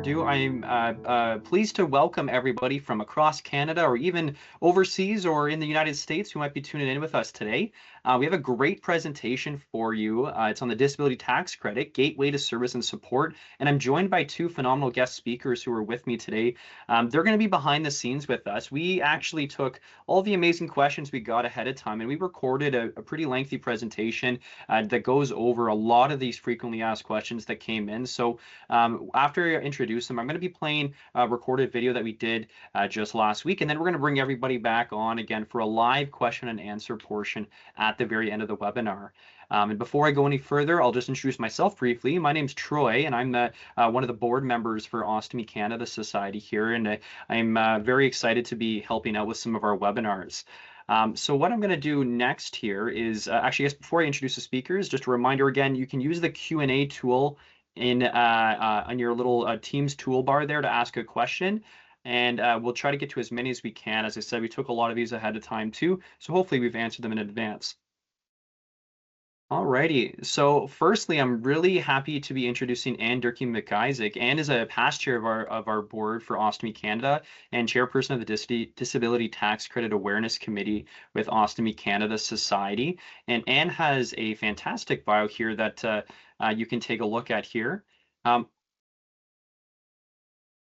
ado, I'm pleased to welcome everybody from across Canada or even overseas or in the United States who might be tuning in with us today. We have a great presentation for you. It's on the disability tax credit, gateway to service and support. And I'm joined by two phenomenal guest speakers who are with me today. They're going to be behind the scenes with us. We actually took all the amazing questions we got ahead of time and we recorded a pretty lengthy presentation that goes over a lot of these frequently asked questions that came in. So after I introduce them, I'm going to be playing a recorded video that we did just last week, and then we're going to bring everybody back on again for a live question and answer portion at the very end of the webinar. And before I go any further, I'll just introduce myself briefly. My name's Troy, and I'm one of the board members for Ostomy Canada Society here, and I'm very excited to be helping out with some of our webinars. So what I'm going to do next here is, actually, yes, before I introduce the speakers, just a reminder again, you can use the Q&A tool on your little Teams toolbar there to ask a question. And we'll try to get to as many as we can. As I said, we took a lot of these ahead of time too, so hopefully we've answered them in advance. Alrighty, so firstly, I'm really happy to be introducing Durkee-MacIssac. Anne is a past chair of our board for Ostomy Canada and chairperson of the Disability Tax Credit Awareness Committee with Ostomy Canada Society. And Anne has a fantastic bio here that you can take a look at here.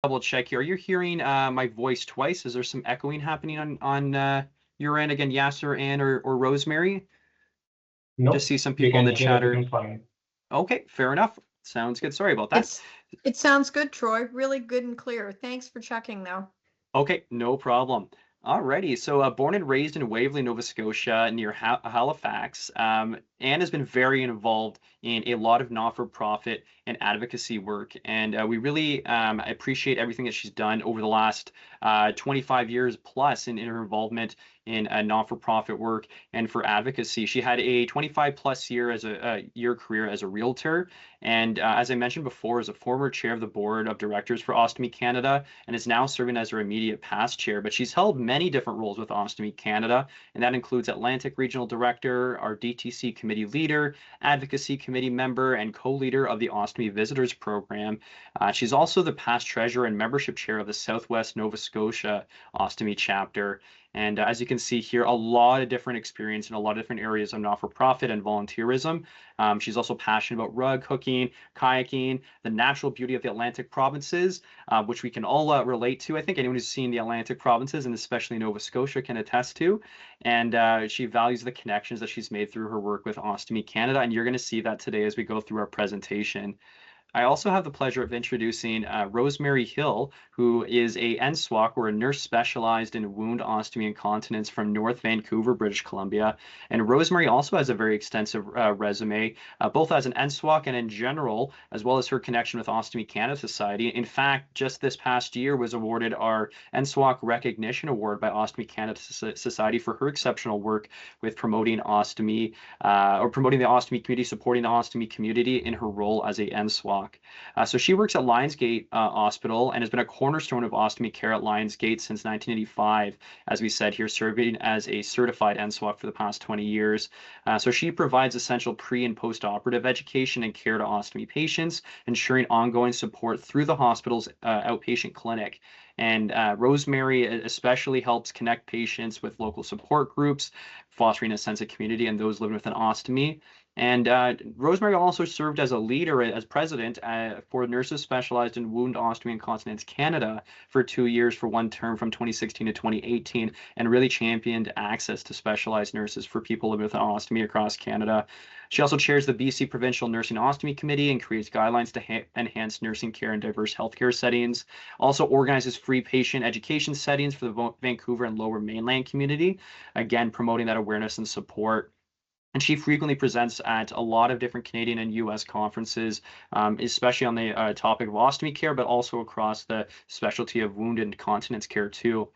Double check here. Are you hearing my voice twice? Is there some echoing happening on your end? Again, Yasser, Anne, or Rosemary? Nope. Just see some people in the chatter. Okay, fair enough. Sounds good. Sorry about that. It sounds good, Troy. Really good and clear. Thanks for checking, though. Okay, no problem. Alrighty, so born and raised in Waverley, Nova Scotia, near Halifax, Anne has been very involved in a lot of not-for-profit and advocacy work, and we really appreciate everything that she's done over the last 25 years plus in her involvement in not-for-profit work and for advocacy. She had a 25-plus year career as a realtor, and as I mentioned before, is a former chair of the board of directors for Ostomy Canada, and is now serving as her immediate past chair. But she's held many different roles with Ostomy Canada, and that includes Atlantic Regional Director, our DTC Committee leader, Advocacy Committee member, and co-leader of the Ostomy Visitors Program. She's also the past treasurer and membership chair of the Southwest Nova Scotia Ostomy Chapter. And as you can see here, a lot of different experience in a lot of different areas of not-for-profit and volunteerism. She's also passionate about rug hooking, kayaking, the natural beauty of the Atlantic provinces, which we can all relate to. I think anyone who's seen the Atlantic provinces, and especially Nova Scotia, can attest to. And she values the connections that she's made through her work with Ostomy Canada, and you're going to see that today as we go through our presentation. I also have the pleasure of introducing Rosemary Hill, who is a NSWOC, or a nurse specialized in wound, ostomy, and continence from North Vancouver, British Columbia. And Rosemary also has a very extensive resume, both as an NSWOC and in general, as well as her connection with Ostomy Canada Society. In fact, just this past year was awarded our NSWOC Recognition Award by Ostomy Canada Society for her exceptional work with promoting ostomy, or promoting the ostomy community, supporting the ostomy community in her role as a NSWOC. So she works at Lionsgate Hospital and has been a cornerstone of ostomy care at Lionsgate since 1985, as we said here, serving as a certified NSWOC for the past 20 years. So she provides essential pre- and post-operative education and care to ostomy patients, ensuring ongoing support through the hospital's outpatient clinic. And Rosemary especially helps connect patients with local support groups, fostering a sense of community and those living with an ostomy. And Rosemary also served as a leader, as president for Nurses Specialized in Wound, Ostomy, and Continence Canada for 2 years for one term from 2016 to 2018, and really championed access to specialized nurses for people living with an ostomy across Canada. She also chairs the BC Provincial Nursing Ostomy Committee and creates guidelines to enhance nursing care in diverse healthcare settings. Also organizes free patient education settings for the Vancouver and Lower Mainland community, again promoting that awareness and support. And she frequently presents at a lot of different Canadian and U.S. conferences, especially on the topic of ostomy care, but also across the specialty of wound and continence care too.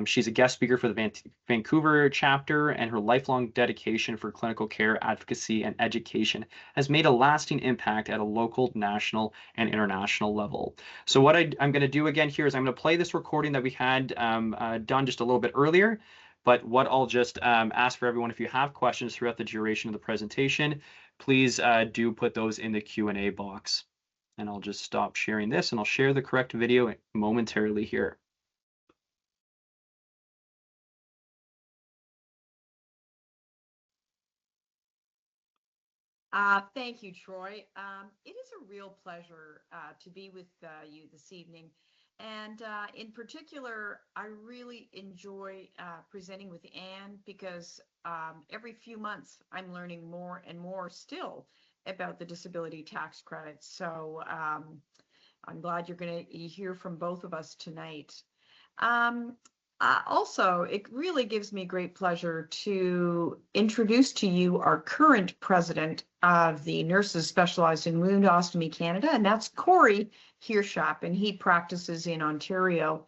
She's a guest speaker for the Vancouver chapter, and her lifelong dedication for clinical care, advocacy, and education has made a lasting impact at a local, national, and international level. So what I'm going to do again here is I'm going to play this recording that we had done just a little bit earlier. But what I'll just ask for everyone, if you have questions throughout the duration of the presentation, please do put those in the Q&A box. And I'll just stop sharing this and I'll share the correct video momentarily here. Thank you, Troy. It is a real pleasure to be with you this evening. And in particular, I really enjoy presenting with Anne because every few months I'm learning more and more still about the disability tax credit. So I'm glad you're going to hear from both of us tonight. Also, it really gives me great pleasure to introduce to you our current president of the Nurses Specialized in Wound Ostomy Canada, and that's Corey Heerschap, and he practices in Ontario,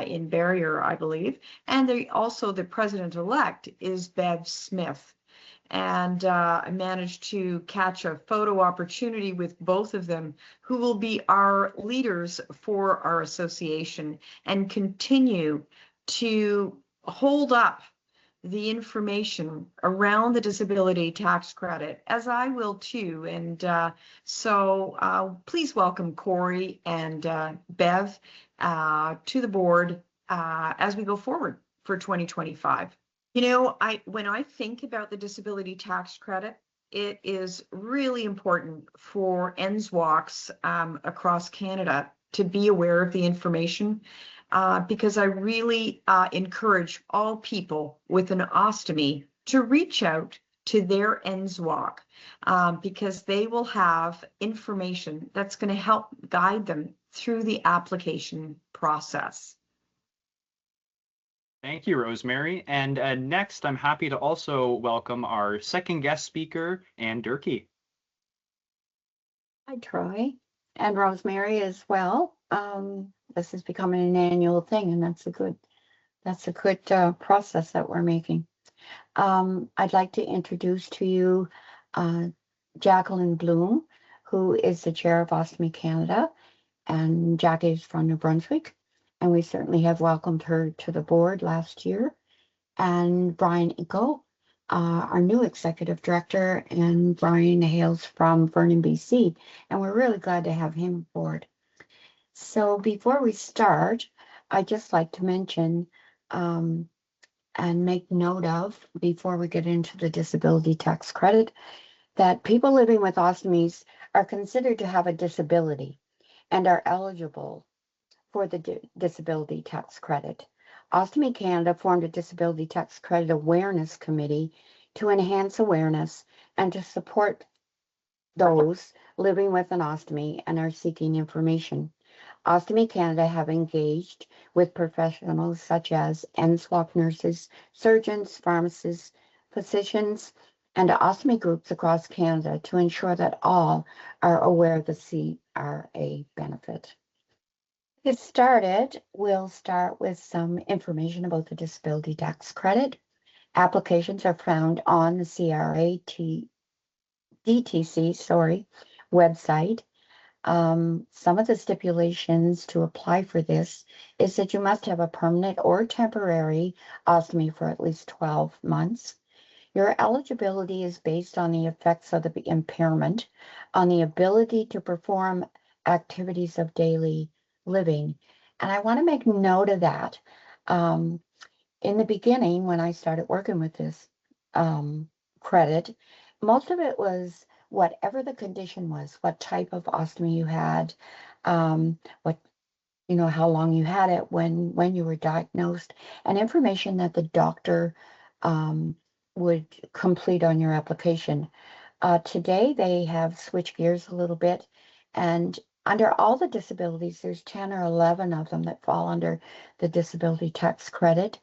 in Barrier, I believe. And also the president-elect is Bev Smith. And I managed to catch a photo opportunity with both of them, who will be our leaders for our association and continue to hold up the information around the disability tax credit, as I will too. And so please welcome Corey and Bev to the board as we go forward for 2025. You know, when I think about the disability tax credit, it is really important for NSWOCs across Canada to be aware of the information because I really encourage all people with an ostomy to reach out to their NSWOC because they will have information that's going to help guide them through the application process. Thank you, Rosemary. And next, I'm happy to also welcome our second guest speaker, Anne Durkee. Hi, Troy, and Rosemary as well. This is becoming an annual thing, and that's a good process that we're making. I'd like to introduce to you Jacqueline Bloom, who is the chair of Ostomy Canada, and Jackie is from New Brunswick. And we certainly have welcomed her to the board last year. And Brian Inco, our new executive director, and Brian hails from Vernon, BC, and we're really glad to have him aboard. So before we start, I'd just like to mention and make note of, before we get into the disability tax credit, that people living with ostomies are considered to have a disability and are eligible for the disability tax credit. Ostomy Canada formed a disability tax credit awareness committee to enhance awareness and to support those living with an ostomy and are seeking information. Ostomy Canada have engaged with professionals such as NSWOC nurses, surgeons, pharmacists, physicians, and ostomy groups across Canada to ensure that all are aware of the CRA benefit. To get started, we'll start with some information about the disability tax credit. Applications are found on the CRA DTC website. Some of the stipulations to apply for this is that you must have a permanent or temporary ostomy for at least 12 months. Your eligibility is based on the effects of the impairment on the ability to perform activities of daily living. And I want to make note of that. In the beginning, when I started working with this credit, most of it was whatever the condition was, what type of ostomy you had, how long you had it, when you were diagnosed, and information that the doctor would complete on your application. Today, they have switched gears a little bit, and under all the disabilities, there's 10 or 11 of them that fall under the disability tax credit,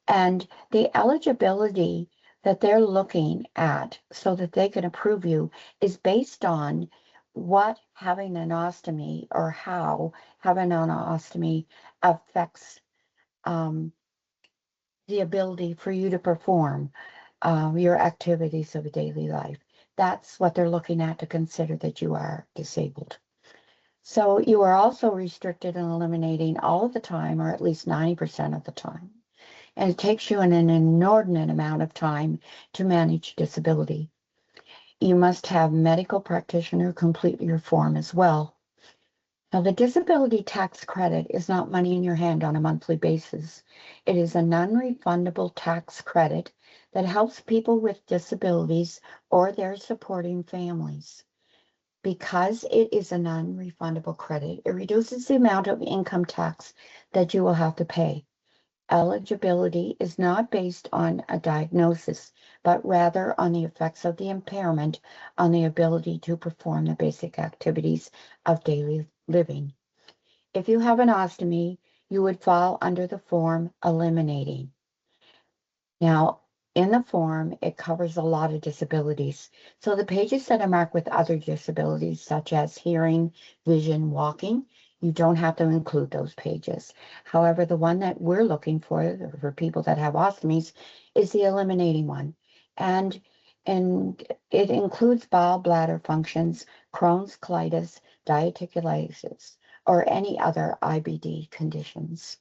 and the eligibility that they're looking at so that they can approve you is based on what having an ostomy or how having an ostomy affects the ability for you to perform your activities of daily life. That's what they're looking at to consider that you are disabled. So you are also restricted in eliminating all of the time, or at least 90% of the time. And it takes you an inordinate amount of time to manage disability. You must have medical practitioner complete your form as well. Now, the disability tax credit is not money in your hand on a monthly basis. It is a non-refundable tax credit that helps people with disabilities or their supporting families. Because it is a non-refundable credit, it reduces the amount of income tax that you will have to pay. Eligibility is not based on a diagnosis, but rather on the effects of the impairment on the ability to perform the basic activities of daily living. If you have an ostomy, you would fall under the form eliminating. Now, in the form, it covers a lot of disabilities. So the pages that are marked with other disabilities, such as hearing, vision, walking, you don't have to include those pages. However, the one that we're looking for people that have ostomies, is the eliminating one. And it includes bowel bladder functions, Crohn's colitis, diverticulitis, or any other IBD conditions.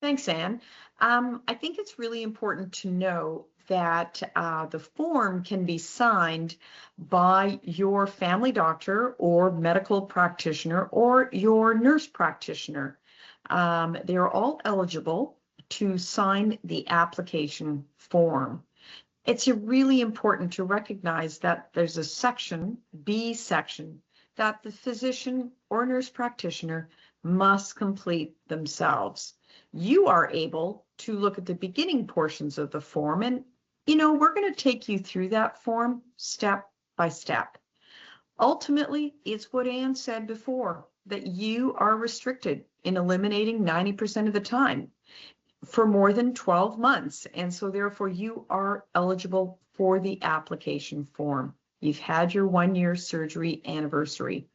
Thanks, Anne. I think it's really important to know that the form can be signed by your family doctor or medical practitioner or your nurse practitioner. They are all eligible to sign the application form. It's really important to recognize that there's a section, B section, that the physician or nurse practitioner must complete themselves. You are able to look at the beginning portions of the form, and we're going to take you through that form step by step. Ultimately, it's what Anne said before, that you are restricted in eliminating 90% of the time for more than 12 months. And so therefore you are eligible for the application form. You've had your 1-year surgery anniversary.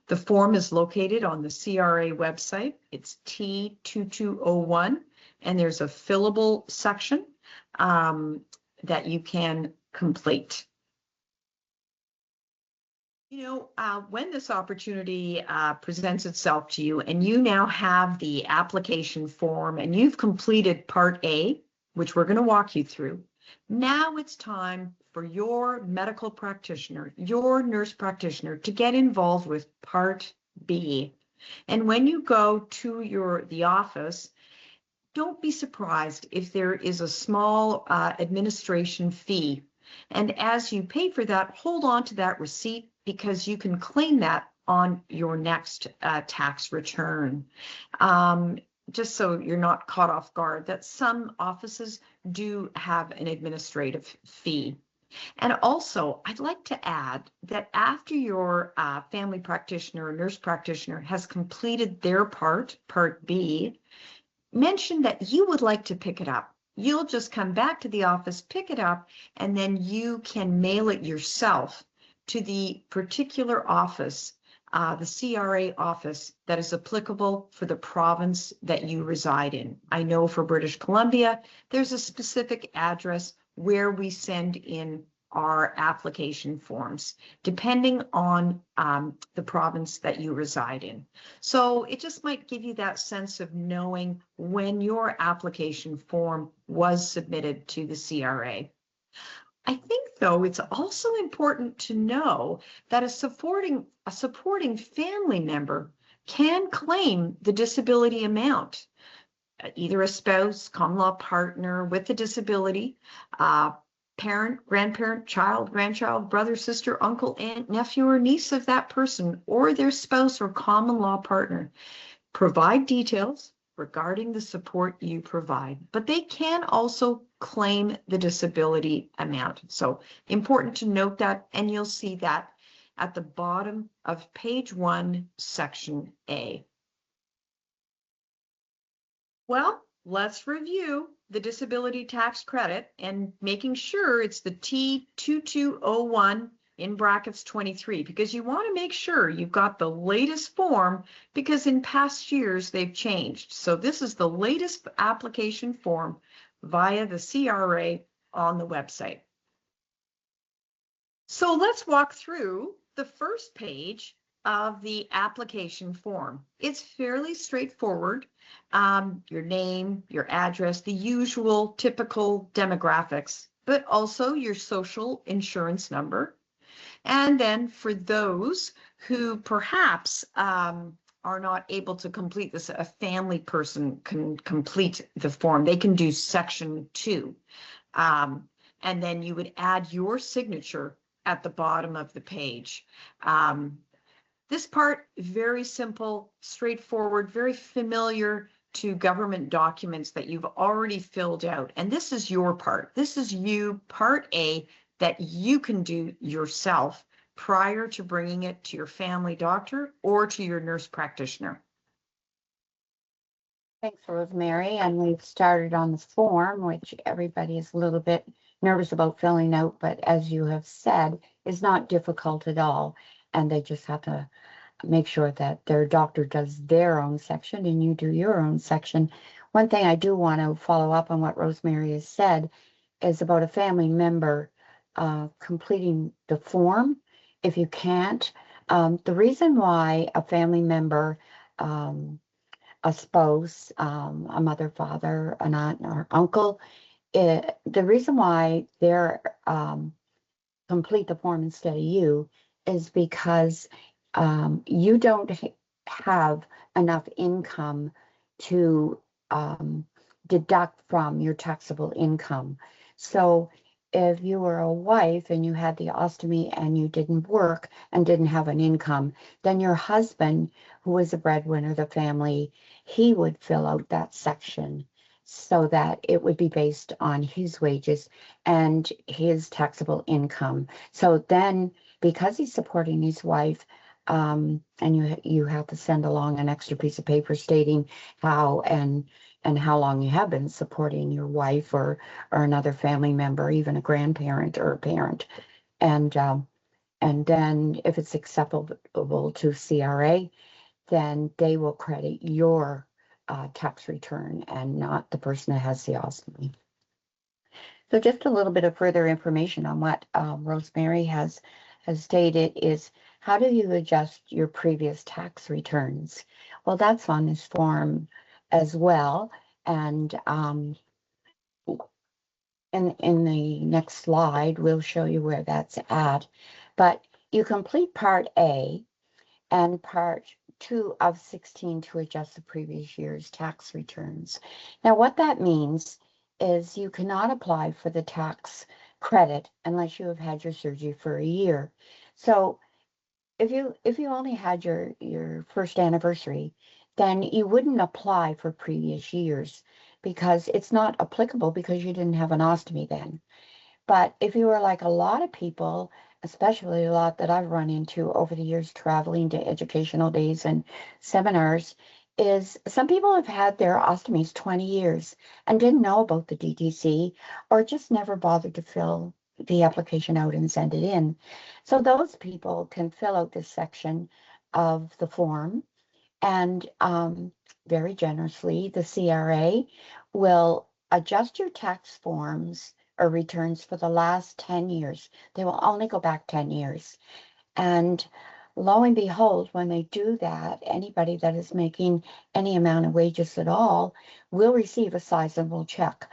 The form is located on the CRA website. It's T2201, and there's a fillable section that you can complete. When this opportunity presents itself to you and you now have the application form and you've completed Part A, which we're going to walk you through, now it's time for your medical practitioner, your nurse practitioner, to get involved with Part B. And when you go to the office, don't be surprised if there is a small administration fee. And as you pay for that, hold on to that receipt, because you can claim that on your next tax return. Just so you're not caught off guard, that some offices do have an administrative fee. And also, I'd like to add that after your family practitioner or nurse practitioner has completed their Part B, mention that you would like to pick it up. You'll just come back to the office, pick it up, and then you can mail it yourself to the particular office, the CRA office that is applicable for the province that you reside in. I know for British Columbia, there's a specific address where we send in our application forms, depending on the province that you reside in. So it just might give you that sense of knowing when your application form was submitted to the CRA. I think, though, it's also important to know that a supporting family member can claim the disability amount. Either a spouse, common law partner with a disability, parent, grandparent, child, grandchild, brother, sister, uncle, aunt, nephew, or niece of that person, or their spouse or common law partner. Provide details regarding the support you provide, but they can also claim the disability amount. So important to note that, and you'll see that at the bottom of page 1, section A. Well, let's review the disability tax credit and making sure it's the T2201 in brackets 23, because you want to make sure you've got the latest form, because in past years they've changed. So this is the latest application form via the CRA on the website. So let's walk through the first page of the application form. It's fairly straightforward. Your name, your address, the usual typical demographics, but also your social insurance number. And then for those who perhaps are not able to complete this. A family person can complete the form. They can do section 2. And then you would add your signature at the bottom of the page. This part, very simple, straightforward, very familiar to government documents that you've already filled out. And this is your part. This is you, part A, that you can do yourself prior to bringing it to your family doctor or to your nurse practitioner. Thanks, Rosemary. And we've started on the form, which everybody is a little bit nervous about filling out, but as you have said, is not difficult at all. And they just have to make sure that their doctor does their own section and you do your own section. One thing I do want to follow up on what Rosemary has said is about a family member completing the form. If you can't, the reason why a family member, a spouse, a mother, father, an aunt, or uncle, the reason why they're complete the form instead of you is because you don't have enough income to deduct from your taxable income. So if you were a wife and you had the ostomy and you didn't work and didn't have an income, then your husband, who was the breadwinner of the family, he would fill out that section so that it would be based on his wages and his taxable income. So then, because he's supporting his wife, and you have to send along an extra piece of paper stating how and how long you have been supporting your wife or another family member, even a grandparent or a parent, and then if it's acceptable to CRA, then they will credit your tax return and not the person that has the ostomy. So just a little bit of further information on what Rosemary has stated is, how do you adjust your previous tax returns? Well, that's on this form as well. And in the next slide, we'll show you where that's at. But you complete Part A and Part 2 of 16 to adjust the previous year's tax returns. Now, what that means is you cannot apply for the tax credit unless you have had your surgery for a year. So if you only had your first anniversary, then you wouldn't apply for previous years because it's not applicable because you didn't have an ostomy then. But if you were like a lot of people, especially a lot that I've run into over the years traveling to educational days and seminars, is some people have had their ostomies 20 years and didn't know about the DTC or just never bothered to fill the application out and send it in. So those people can fill out this section of the form, and very generously, the CRA will adjust your tax forms or returns for the last 10 years. They will only go back 10 years. And lo and behold, when they do that, anybody that is making any amount of wages at all will receive a sizable check.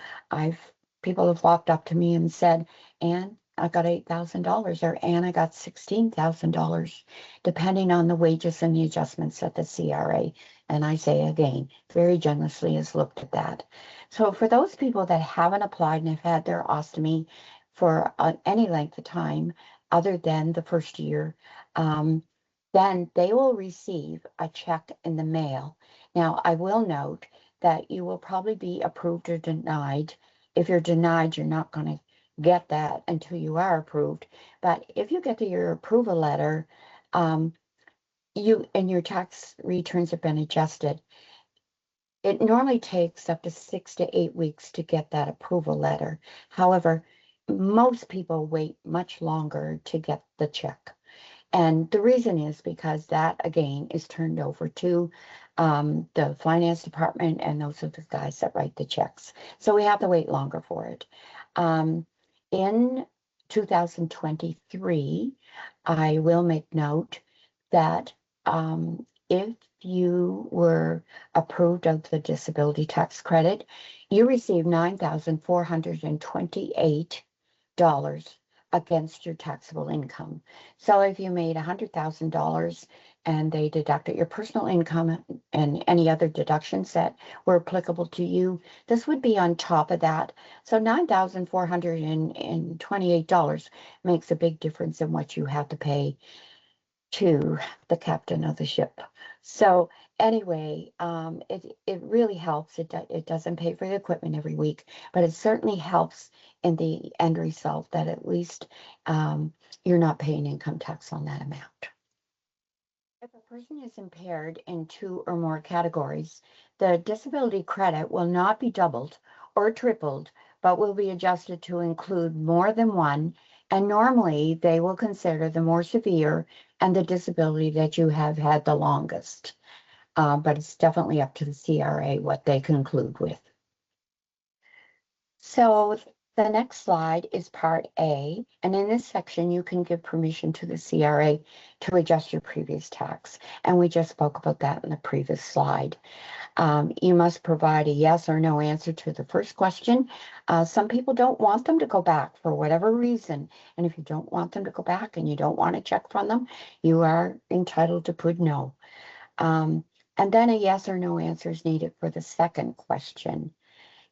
People have walked up to me and said, Anne, I got $8,000, or Anne, I got $16,000, depending on the wages and the adjustments at the CRA. And I say again, very generously has looked at that. So for those people that haven't applied and have had their ostomy for any length of time other than the first year, then they will receive a check in the mail. Now, I will note that you will probably be approved or denied. If you're denied, you're not going to get that until you are approved. But if you get your approval letter, you and your tax returns have been adjusted, it normally takes up to 6 to 8 weeks to get that approval letter. However, most people wait much longer to get the check. And the reason is because that, again, is turned over to the finance department, and those are the guys that write the checks. So we have to wait longer for it. In 2023, I will make note that if you were approved of the disability tax credit, you received $9,428 against your taxable income. So if you made $100,000 and they deducted your personal income and any other deductions that were applicable to you, this would be on top of that. So $9,428 makes a big difference in what you have to pay to the captain of the ship. So anyway, it really helps. It doesn't pay for the equipment every week, but it certainly helps in the end result that at least you're not paying income tax on that amount. If a person is impaired in 2 or more categories, the disability credit will not be doubled or tripled, but will be adjusted to include more than one, and normally they will consider the more severe and the disability that you have had the longest. But it's definitely up to the CRA what they conclude with. So the next slide is part A, and in this section you can give permission to the CRA to adjust your previous tax, and we just spoke about that in the previous slide. You must provide a yes or no answer to the first question. Some people don't want them to go back for whatever reason, and if you don't want them to go back and you don't want to check from them, you are entitled to put no. And then a yes or no answer is needed for the second question,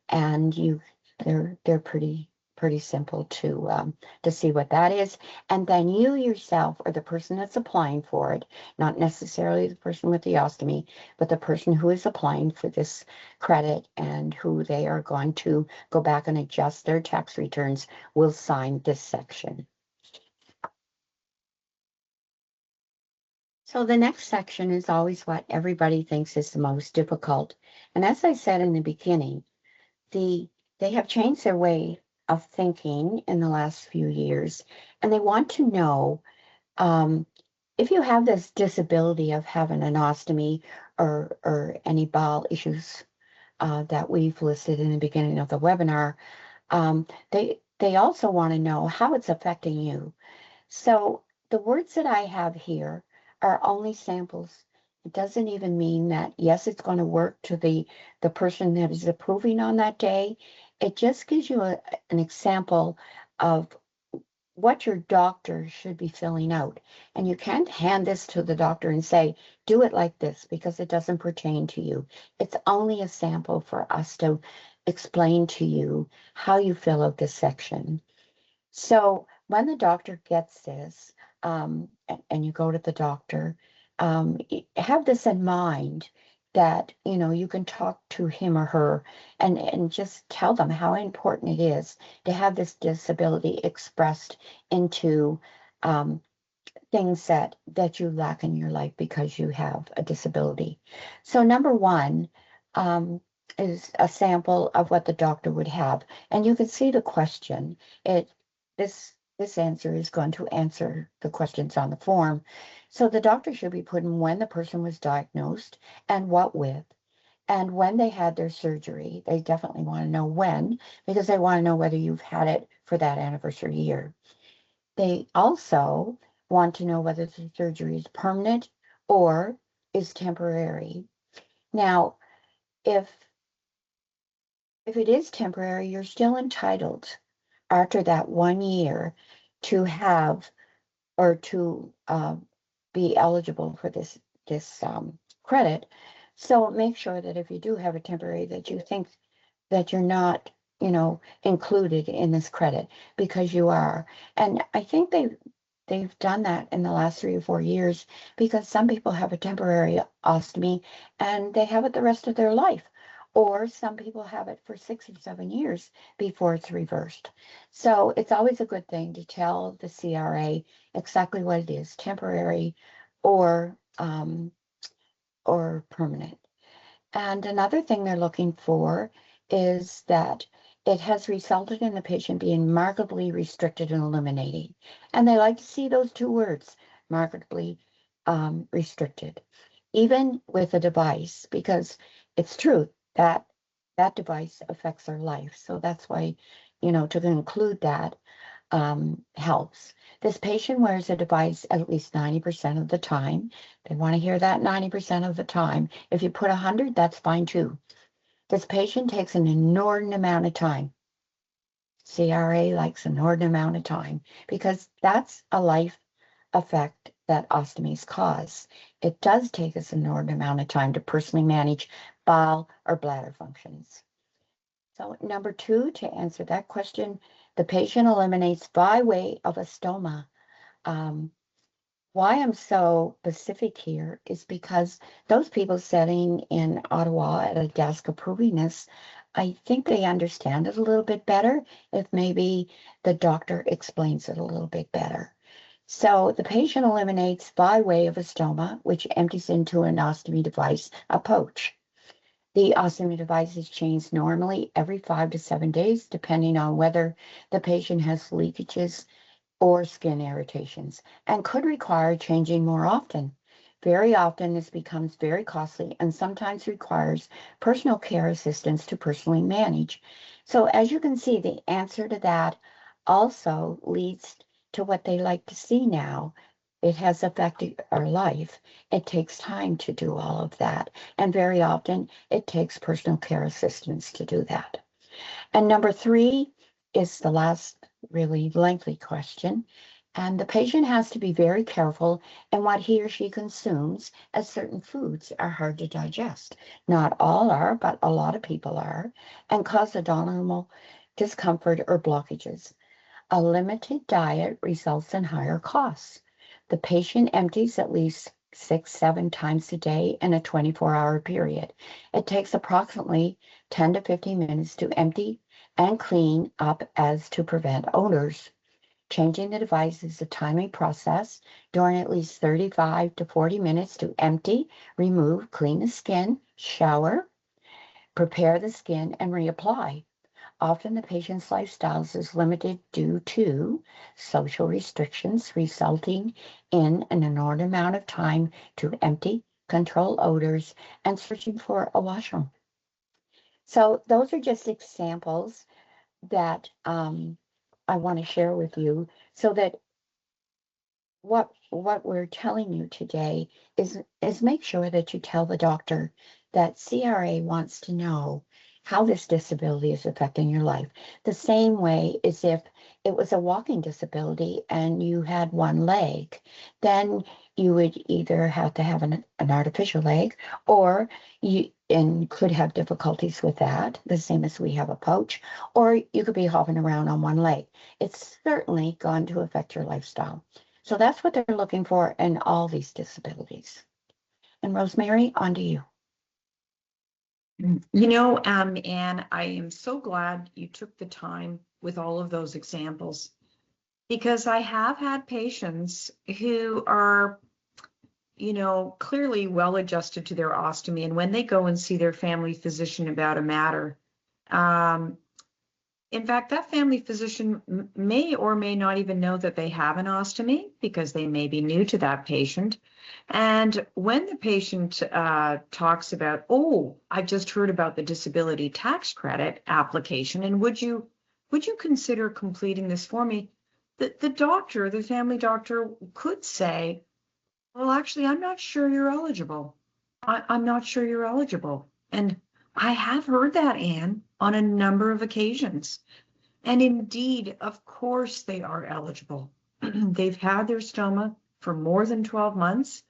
and they're pretty simple to see what that is. And then you yourself or the person that's applying for it, not necessarily the person with the ostomy, but the person who is applying for this credit and who they are going to go back and adjust their tax returns, will sign this section. So the next section is always what everybody thinks is the most difficult. And as I said in the beginning, they have changed their way of thinking in the last few years, and they want to know if you have this disability of having an ostomy or any bowel issues that we've listed in the beginning of the webinar, they also want to know how it's affecting you. So the words that I have here are only samples. It doesn't even mean that, yes, it's going to work to the person that is approving on that day. It just gives you an example of what your doctor should be filling out. And you can't hand this to the doctor and say, do it like this, because it doesn't pertain to you. It's only a sample for us to explain to you how you fill out this section. So when the doctor gets this, and you go to the doctor, have this in mind that, you know, you can talk to him or her and just tell them how important it is to have this disability expressed into things that you lack in your life because you have a disability. So number one is a sample of what the doctor would have. And you can see the question. This answer is going to answer the questions on the form. So the doctor should be putting when the person was diagnosed and what with, and when they had their surgery. They definitely want to know when, because they want to know whether you've had it for that anniversary year. They also want to know whether the surgery is permanent or is temporary. Now, if it is temporary, you're still entitled after that 1 year to have or to be eligible for this credit. So make sure that if you do have a temporary, that you think that you're not, you know, included in this credit, because you are. And I think they've done that in the last 3 or 4 years, because some people have a temporary ostomy and they have it the rest of their life. Or some people have it for 6 or 7 years before it's reversed. So it's always a good thing to tell the CRA exactly what it is, temporary or permanent. And another thing they're looking for is that it has resulted in the patient being markedly restricted and eliminating. And they like to see those 2 words, markedly restricted, even with a device, because it's true that device affects our life. So that's why, you know, to include that helps. This patient wears a device at least 90% of the time. They want to hear that 90% of the time. If you put 100, that's fine too. This patient takes an inordinate amount of time CRA likes an inordinate amount of time because that's a life effect that ostomies cause. It does take us an inordinate amount of time to personally manage bowel or bladder functions. So number 2, to answer that question, the patient eliminates by way of a stoma. Why I'm so specific here is because those people sitting in Ottawa at a desk approving this, I think they understand it a little bit better if maybe the doctor explains it a little bit better. So the patient eliminates by way of a stoma, which empties into an ostomy device, a pouch. The ostomy device is changed normally every 5 to 7 days, depending on whether the patient has leakages or skin irritations, and could require changing more often. Very often, this becomes very costly and sometimes requires personal care assistance to personally manage. So as you can see, the answer to that also leads to what they like to see now. It has affected our life. It takes time to do all of that. And very often, it takes personal care assistance to do that. And number 3 is the last really lengthy question. And the patient has to be very careful in what he or she consumes, as certain foods are hard to digest. Not all are, but a lot of people are, and cause abdominal discomfort or blockages. A limited diet results in higher costs. The patient empties at least 6-7 times a day in a 24-hour period. It takes approximately 10 to 15 minutes to empty and clean up as to prevent odors. Changing the device is a timely process during at least 35 to 40 minutes to empty, remove, clean the skin, shower, prepare the skin, and reapply. Often the patient's lifestyle is limited due to social restrictions, resulting in an inordinate amount of time to empty, control odors, and searching for a washroom. So those are just examples that I want to share with you, so that what we're telling you today is make sure that you tell the doctor that CRA wants to know how this disability is affecting your life. The same way as if it was a walking disability and you had one leg, then you would either have to have an artificial leg, or you could have difficulties with that, the same as we have a pouch, or you could be hopping around on one leg. It's certainly going to affect your lifestyle. So that's what they're looking for in all these disabilities. And Rosemary, on to you. Anne, I am so glad you took the time with all of those examples, because I have had patients who are, clearly well adjusted to their ostomy. And when they go and see their family physician about a matter, in fact, that family physician may or may not even know that they have an ostomy, because they may be new to that patient. And when the patient talks about, oh, I've just heard about the disability tax credit application, and would you consider completing this for me? The family doctor could say, well, actually, I'm not sure you're eligible. I'm not sure you're eligible. And I have heard that, Anne, on a number of occasions. And indeed, of course, they are eligible. They've had their stoma for more than 12 months,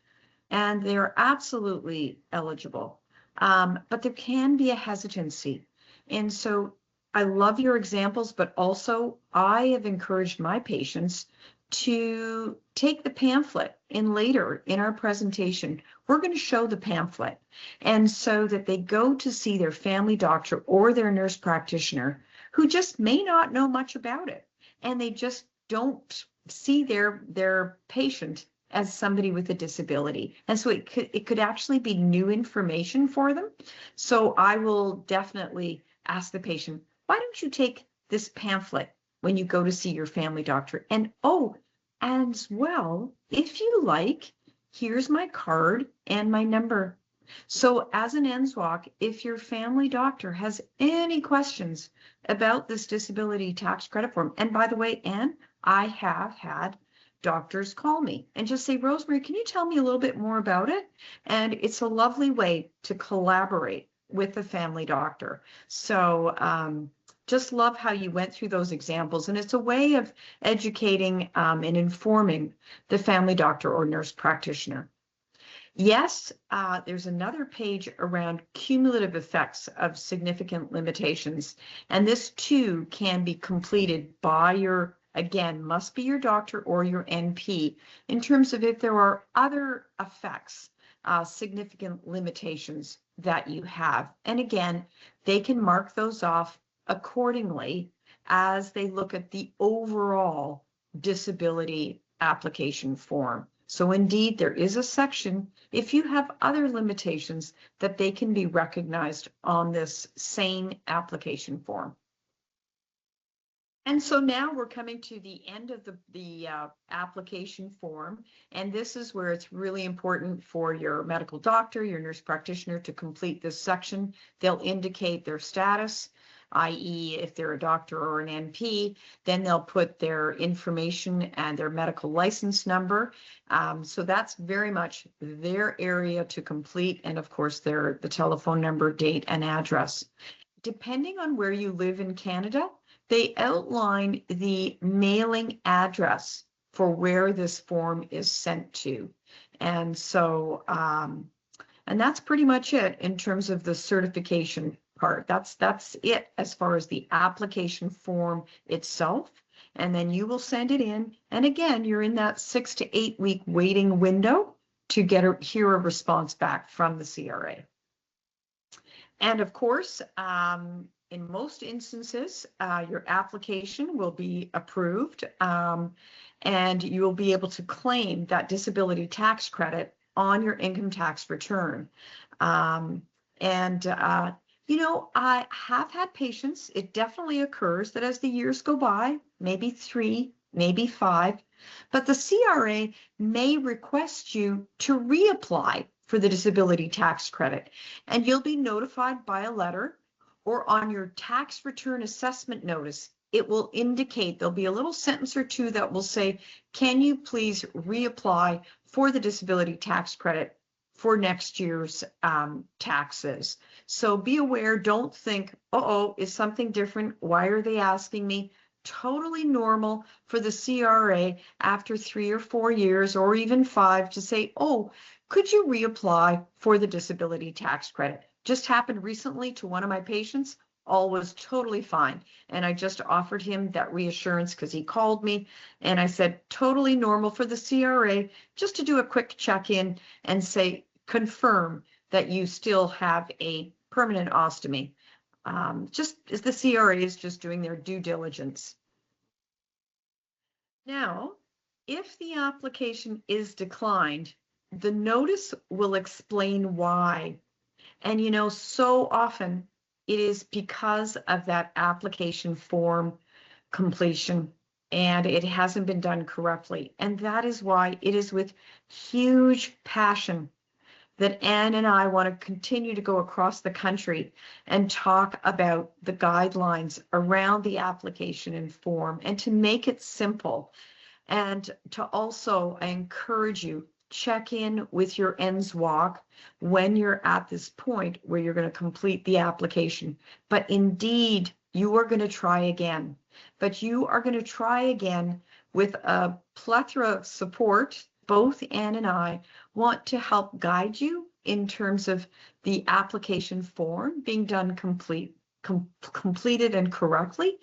and they're absolutely eligible. But there can be a hesitancy. And so I love your examples, but also I have encouraged my patients to take the pamphlet later in our presentation. We're going to show the pamphlet, and so that they go to see their family doctor or their nurse practitioner, who just may not know much about it, and they just don't see their patient as somebody with a disability. And so it could actually be new information for them. So I will definitely ask the patient, why don't you take this pamphlet when you go to see your family doctor? And as well, if you like, here's my card and my number. So as an NSWOC, if your family doctor has any questions about this disability tax credit form, and by the way, Anne, I have had doctors call me and just say, Rosemary, can you tell me a little bit more about it? And it's a lovely way to collaborate with the family doctor. So just love how you went through those examples. And it's a way of educating and informing the family doctor or nurse practitioner. Yes, there's another page around cumulative effects of significant limitations. And this too can be completed by your, again, must be your doctor or your NP in terms of if there are other effects, significant limitations that you have. And again, they can mark those off accordingly as they look at the overall disability application form. So indeed, there is a section, if you have other limitations, that they can be recognized on this same application form. And so now we're coming to the end of the application form, and this is where it's really important for your medical doctor, your nurse practitioner to complete this section. They'll indicate their status, i.e. if they're a doctor or an NP, then they'll put their information and their medical license number. So that's very much their area to complete, and of course the telephone number, date, and address. Depending on where you live in Canada, they outline the mailing address for where this form is sent to. And so, and that's pretty much it in terms of the certification part. That's it as far as the application form itself. And then you will send it in. And again, you're in that 6 to 8 week waiting window to hear a response back from the CRA. And of course, in most instances, your application will be approved and you will be able to claim that disability tax credit on your income tax return. You know, I have had patients, it definitely occurs that as the years go by, maybe 3, maybe 5, but the CRA may request you to reapply for the disability tax credit, and you'll be notified by a letter or on your tax return assessment notice. It will indicate, there'll be a little sentence or two that will say, can you please reapply for the disability tax credit for next year's taxes. So be aware, don't think, uh-oh, is something different? Why are they asking me? Totally normal for the CRA after 3 or 4 years or even 5 to say, oh, could you reapply for the disability tax credit? Just happened recently to one of my patients. All was totally fine. And I just offered him that reassurance because he called me and I said, totally normal for the CRA, just to do a quick check-in and say, confirm that you still have a permanent ostomy. Just as the CRA is just doing their due diligence. Now, if the application is declined, the notice will explain why. And you know, so often it is because of that application form completion and it hasn't been done correctly. And that is why it is with huge passion that Anne and I want to continue to go across the country and talk about the guidelines around the application and form and to make it simple. And to also, I encourage you, check in with your NSWOC when you're at this point where you're going to complete the application. But indeed, you are going to try again. But you are going to try again with a plethora of support. Both Anne and I want to help guide you in terms of the application form being done completed and correctly,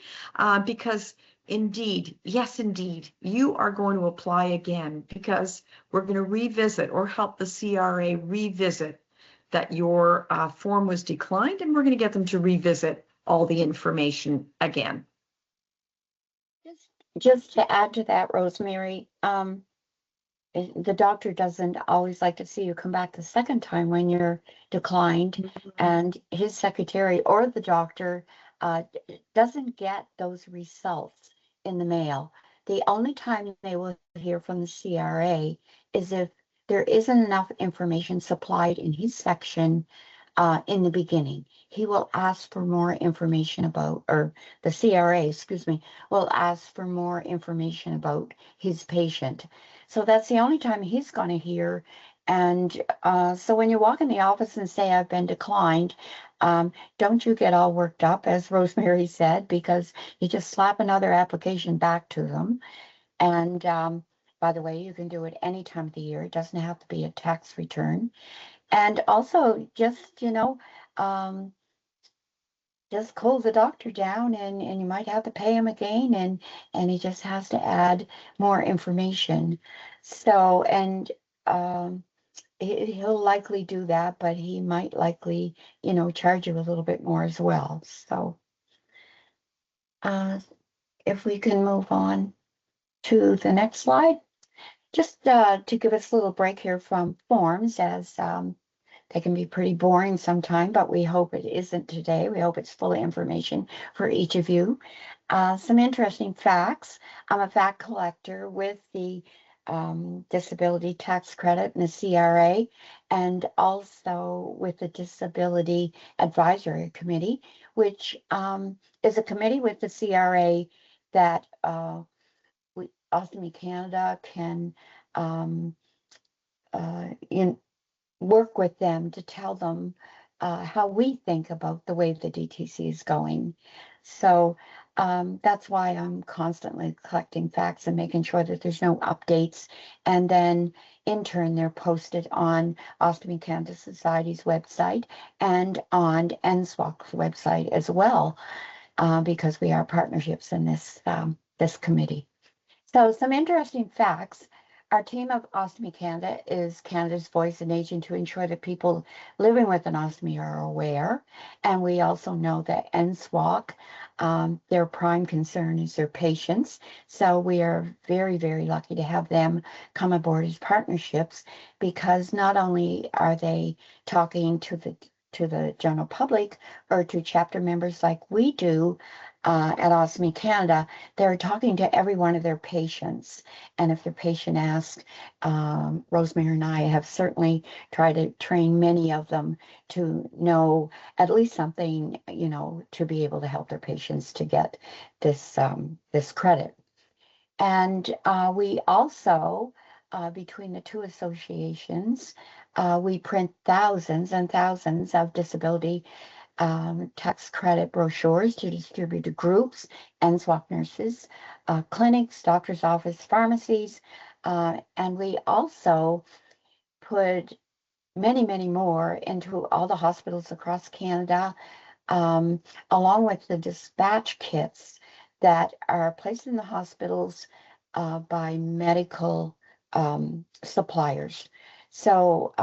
because indeed, yes, indeed, you are going to apply again because we're going to revisit or help the CRA revisit that your form was declined, and we're going to get them to revisit all the information again. Just to add to that, Rosemary, the doctor doesn't always like to see you come back the second time when you're declined, mm-hmm. and his secretary or the doctor doesn't get those results in the mail. The only time they will hear from the CRA is if there isn't enough information supplied in his section in the beginning. He will ask for more information about, or the CRA, excuse me, will ask for more information about his patient. So that's the only time he's going to hear. And so when you walk in the office and say, I've been declined, Don't you get all worked up, as Rosemary said, because you just slap another application back to them. And by the way, you can do it any time of the year. It doesn't have to be a tax return. And also just, just cool the doctor down, and you might have to pay him again, and he just has to add more information. So, and he'll likely do that, but he might likely, charge you a little bit more as well. So if we can move on to the next slide, just to give us a little break here from forms, as they can be pretty boring sometimes, but we hope it isn't today. We hope it's full of information for each of you. Some interesting facts. I'm a fact collector with the Disability Tax Credit and the CRA, and also with the Disability Advisory Committee, which is a committee with the CRA that Ostomy Canada can work with them to tell them how we think about the way the DTC is going. So that's why I'm constantly collecting facts and making sure that there's no updates. And then in turn, they're posted on Ostomy Canada Society's website and on NSWOC's website as well, because we are partnerships in this committee. So some interesting facts. Our team of Ostomy Canada is Canada's voice and agent to ensure that people living with an ostomy are aware. And we also know that NSWOC, their prime concern is their patients. So we are very, very lucky to have them come aboard as partnerships, because not only are they talking to the general public or to chapter members like we do at Ostomy Canada, they're talking to every one of their patients. And if their patient asks, Rosemary and I have certainly tried to train many of them to know at least something, to be able to help their patients to get this credit. And we also, between the two associations, we print thousands and thousands of disability tax credit brochures to distribute to groups, NSWOC nurses, clinics, doctor's office, pharmacies, and we also put many, many more into all the hospitals across Canada, along with the dispatch kits that are placed in the hospitals by medical suppliers. So,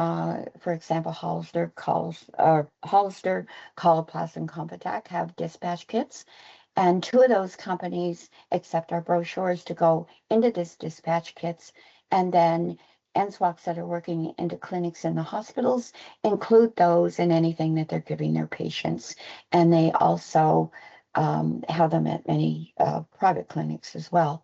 for example, Hollister, Coloplast, and Computac have dispatch kits, and two of those companies accept our brochures to go into this dispatch kits, and then NSWOCs that are working into clinics in the hospitals include those in anything that they're giving their patients, and they also have them at many private clinics as well.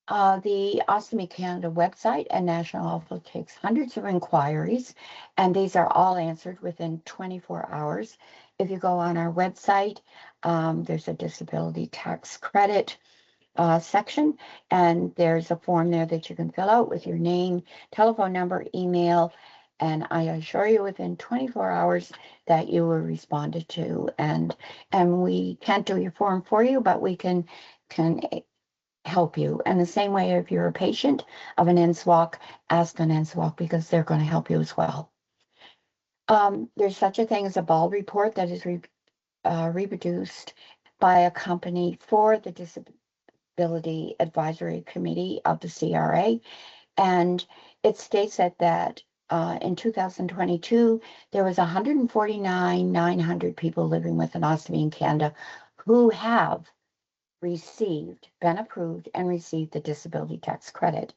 The Ostomy Canada website and national office takes hundreds of inquiries, and these are all answered within 24 hours. If you go on our website, there's a disability tax credit section, and there's a form there that you can fill out with your name, telephone number, email, and I assure you within 24 hours that you were responded to. And we can't do your form for you, but we can help you. And the same way, if you're a patient of an NSWOC, ask an NSWOC, because they're going to help you as well. There's such a thing as a BALD report that is reproduced by a company for the Disability Advisory Committee of the CRA. And it states that in 2022, there was 149,900 people living with an ostomy in Canada who have been approved and received the disability tax credit.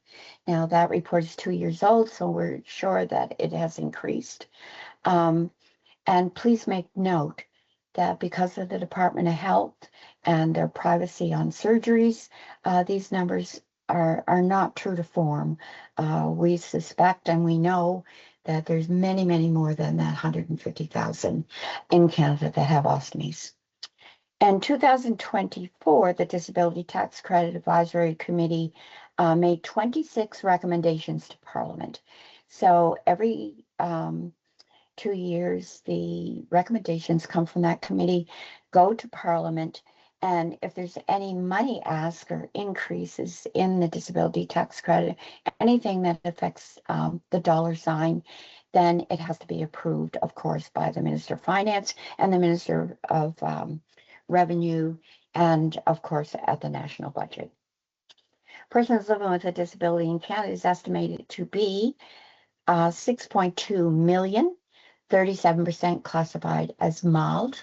Now that report is 2 years old, so we're sure that it has increased. And please make note that because of the Department of Health and their privacy on surgeries, these numbers are not true to form. We suspect and we know that there's many, many more than that 150,000 in Canada that have ostomies. In 2024, the Disability Tax Credit Advisory Committee made 26 recommendations to Parliament. So every 2 years, the recommendations come from that committee, go to Parliament, and if there's any money asked or increases in the disability tax credit, anything that affects the dollar sign, then it has to be approved, of course, by the Minister of Finance and the Minister of Revenue, and of course at the national budget. Persons living with a disability in Canada is estimated to be 6.2 million, 37% classified as mild,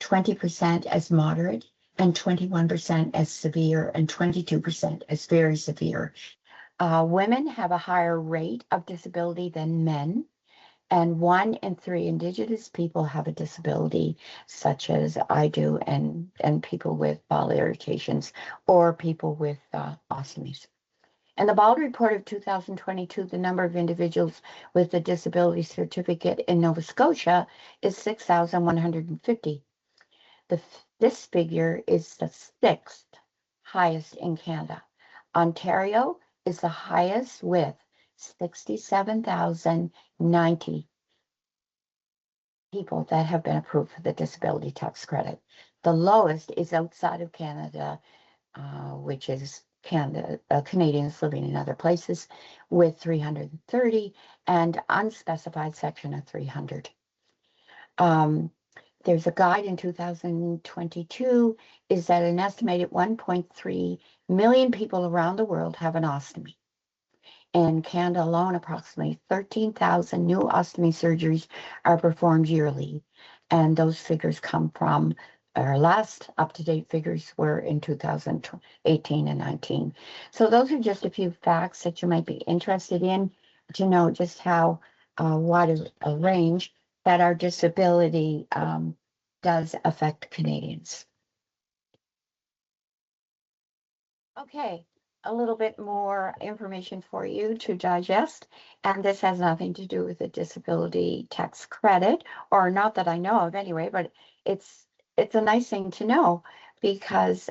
20% as moderate, and 21% as severe, and 22% as very severe. Women have a higher rate of disability than men, and 1 in 3 Indigenous people have a disability, such as I do, and people with bowel irritations or people with ostomies. In the BALD report of 2022, the number of individuals with a disability certificate in Nova Scotia is 6,150. This figure is the 6th highest in Canada. Ontario is the highest with 67,090 people that have been approved for the disability tax credit. The lowest is outside of Canada, which is Canadians living in other places, with 330, and unspecified section of 300. There's a guide in 2022 is that an estimated 1.3 million people around the world have an ostomy. In Canada alone, approximately 13,000 new ostomy surgeries are performed yearly, and those figures come from our last up-to-date figures were in 2018 and 19. So those are just a few facts that you might be interested in to know just how wide a range that our disability does affect Canadians. Okay, a little bit more information for you to digest, and this has nothing to do with the disability tax credit, or not that I know of anyway, but it's a nice thing to know because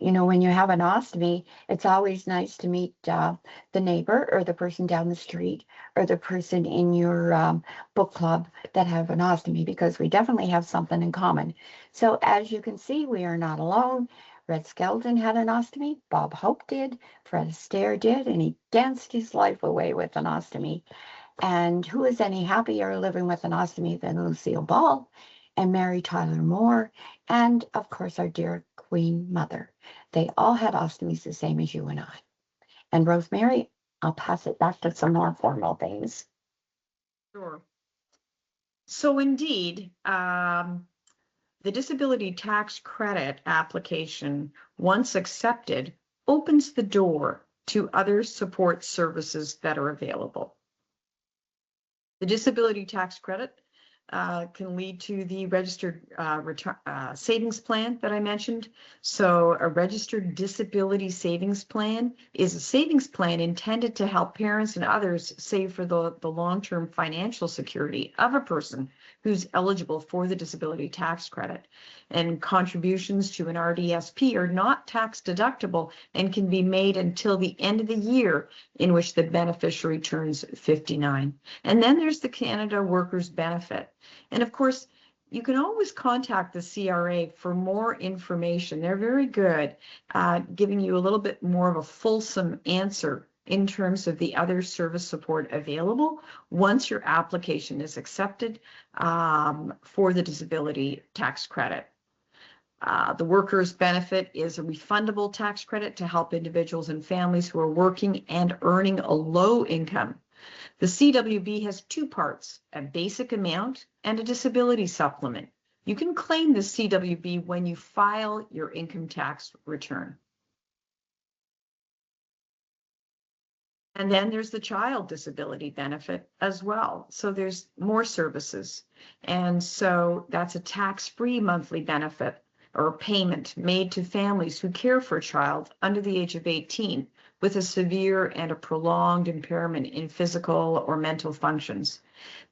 you know, when you have an ostomy, it's always nice to meet the neighbor or the person down the street or the person in your book club that have an ostomy, because we definitely have something in common. So as you can see, we are not alone. Red Skelton had an ostomy, Bob Hope did, Fred Astaire did, and he danced his life away with an ostomy. And who is any happier living with an ostomy than Lucille Ball and Mary Tyler Moore, and of course our dear Queen Mother. They all had ostomies the same as you and I. And Rosemary, I'll pass it back to some more formal things. Sure. So indeed, the disability tax credit application, once accepted, opens the door to other support services that are available. The disability tax credit can lead to the registered savings plan that I mentioned. So a registered disability savings plan is a savings plan intended to help parents and others save for the long-term financial security of a person who's eligible for the disability tax credit. And contributions to an RDSP are not tax deductible and can be made until the end of the year in which the beneficiary turns 59. And then there's the Canada Workers Benefit. And of course, you can always contact the CRA for more information. They're very good at giving you a little bit more of a fulsome answer in terms of the other service support available once your application is accepted for the disability tax credit. The workers' benefit is a refundable tax credit to help individuals and families who are working and earning a low income. The CWB has 2 parts, a basic amount and a disability supplement. You can claim the CWB when you file your income tax return. And then there's the child disability benefit as well. So there's more services. And so that's a tax-free monthly benefit or payment made to families who care for a child under the age of 18 with a severe and a prolonged impairment in physical or mental functions.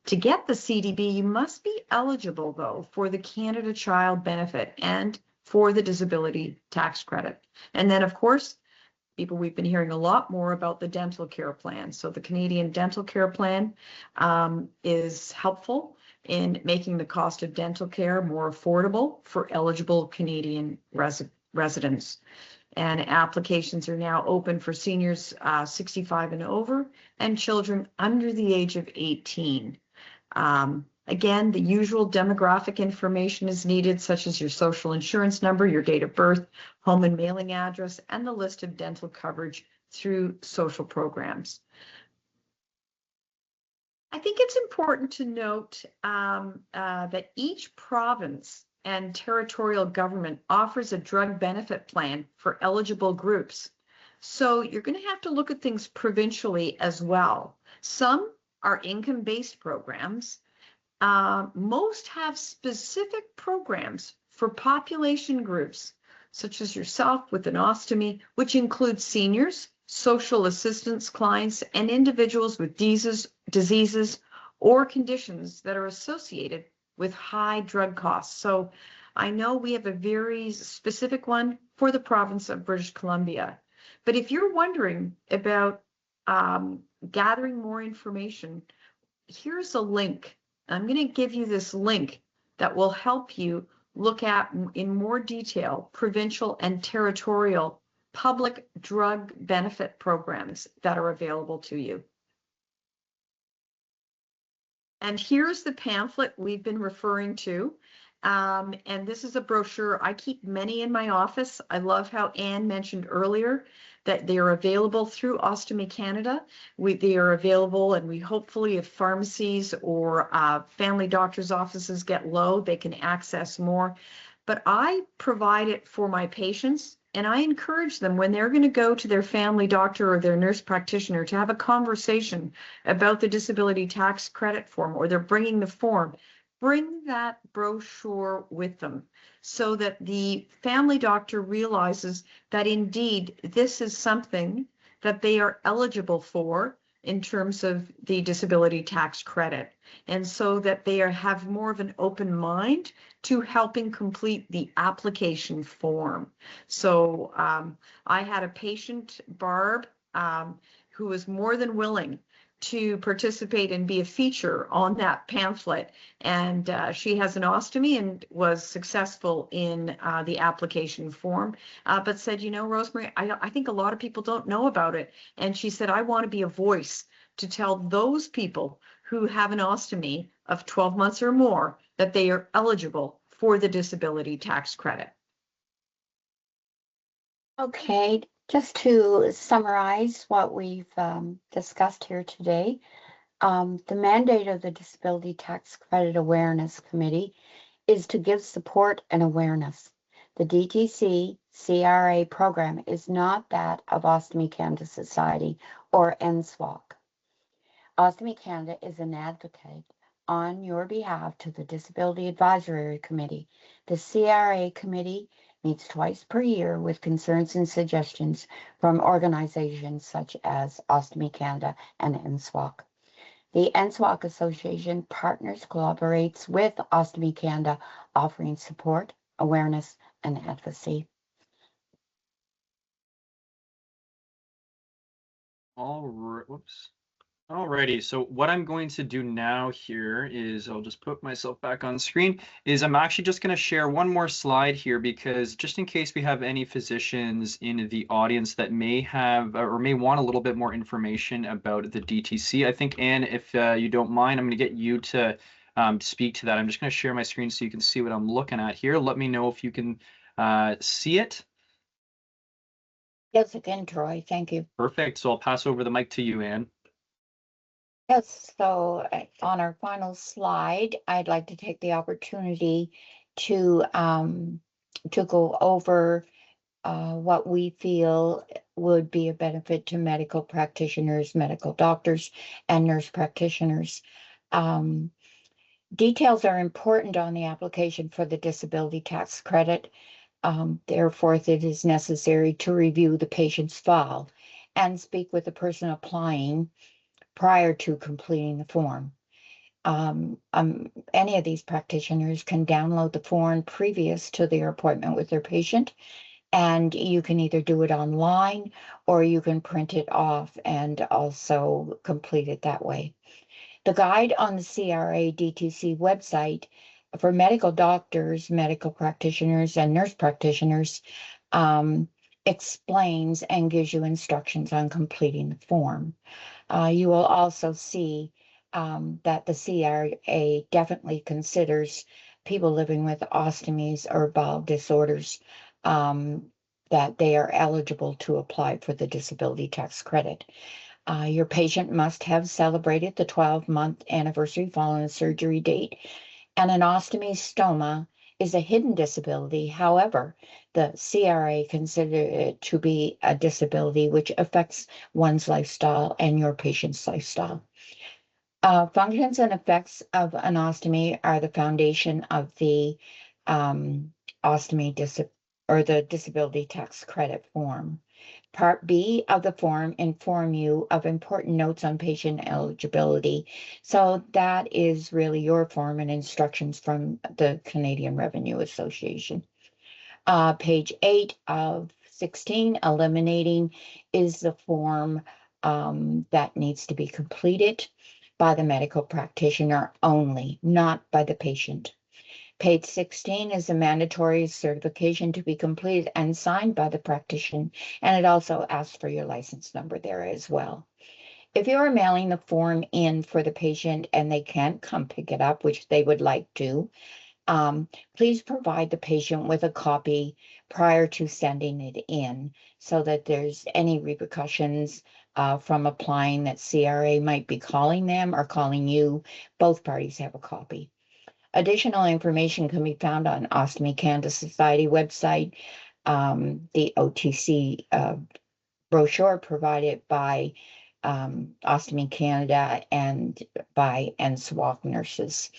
To get the CDB, you must be eligible, though, for the Canada Child Benefit and for the disability tax credit. And then, of course, people, we've been hearing a lot more about the dental care plan. So the Canadian Dental Care Plan is helpful in making the cost of dental care more affordable for eligible Canadian residents. And applications are now open for seniors 65 and over and children under the age of 18. Again, the usual demographic information is needed, such as your social insurance number, your date of birth, home and mailing address, and the list of dental coverage through social programs. I think it's important to note that each province and territorial government offers a drug benefit plan for eligible groups. So you're going to have to look at things provincially as well. Some are income-based programs. Most have specific programs for population groups, such as yourself with an ostomy, which includes seniors, social assistance clients, and individuals with diseases or conditions that are associated with high drug costs. So I know we have a very specific one for the province of British Columbia. But if you're wondering about gathering more information, here's a link. I'm going to give you this link that will help you look at in more detail provincial and territorial public drug benefit programs that are available to you. And here's the pamphlet we've been referring to. And this is a brochure. I keep many in my office. I love how Anne mentioned earlier that they are available through Ostomy Canada. They are available, and we hopefully, if pharmacies or family doctors' offices get low, they can access more. But I provide it for my patients, and I encourage them when they're going to go to their family doctor or their nurse practitioner to have a conversation about the disability tax credit form, or they're bringing the form. Bring that brochure with them so that the family doctor realizes that indeed this is something that they are eligible for in terms of the disability tax credit, and so that they have more of an open mind to helping complete the application form. So I had a patient, Barb, who was more than willing to participate and be a feature on that pamphlet. And she has an ostomy and was successful in the application form, but said, you know, Rosemary, I think a lot of people don't know about it. And she said, I want to be a voice to tell those people who have an ostomy of 12 months or more that they are eligible for the disability tax credit. Okay, just to summarize what we've discussed here today, the mandate of the Disability Tax Credit Awareness Committee is to give support and awareness. The DTC CRA program is not that of Ostomy Canada Society or NSWOC. Ostomy Canada is an advocate on your behalf to the Disability Advisory Committee. The CRA committee meets twice per year with concerns and suggestions from organizations such as Ostomy Canada and NSWOC. The NSWOC Association partners, collaborates with Ostomy Canada, offering support, awareness, and advocacy. All right, whoops. Alrighty, so what I'm going to do now here is I'll just put myself back on screen, is I'm actually just going to share one more slide here, because just in case we have any physicians in the audience that may have or may want a little bit more information about the DTC, I think, Anne, if you don't mind, I'm going to get you to speak to that. I'm just going to share my screen so you can see what I'm looking at here. Let me know if you can see it. Yes, again, Troy, thank you. Perfect, so I'll pass over the mic to you, Anne. Yes, so on our final slide, I'd like to take the opportunity to go over what we feel would be a benefit to medical practitioners, medical doctors, and nurse practitioners. Details are important on the application for the disability tax credit. Therefore, it is necessary to review the patient's file and speak with the person applying prior to completing the form. Any of these practitioners can download the form previous to their appointment with their patient And you can either do it online or you can print it off and also complete it that way. The guide on the CRA DTC website for medical doctors, medical practitioners, and nurse practitioners explains and gives you instructions on completing the form. You will also see that the CRA definitely considers people living with ostomies or bowel disorders that they are eligible to apply for the disability tax credit. Your patient must have celebrated the 12-month anniversary following a surgery date, and an ostomy stoma is a hidden disability. However, the CRA consider it to be a disability which affects one's lifestyle and your patient's lifestyle. Functions and effects of an ostomy are the foundation of the the disability tax credit form. Part B of the form inform you of important notes on patient eligibility. So that is really your form and instructions from the Canadian Revenue Association. Page 8 of 16, eliminating, is the form that needs to be completed by the medical practitioner only, not by the patient. Page 16 is a mandatory certification to be completed and signed by the practitioner, and it also asks for your license number there as well. If you are mailing the form in for the patient and they can't come pick it up, which they would like to, please provide the patient with a copy prior to sending it in so that there's any repercussions from applying that CRA might be calling them or calling you. Both parties have a copy. Additional information can be found on Ostomy Canada Society website, the OTC brochure provided by Ostomy Canada and by NSWOC nurses.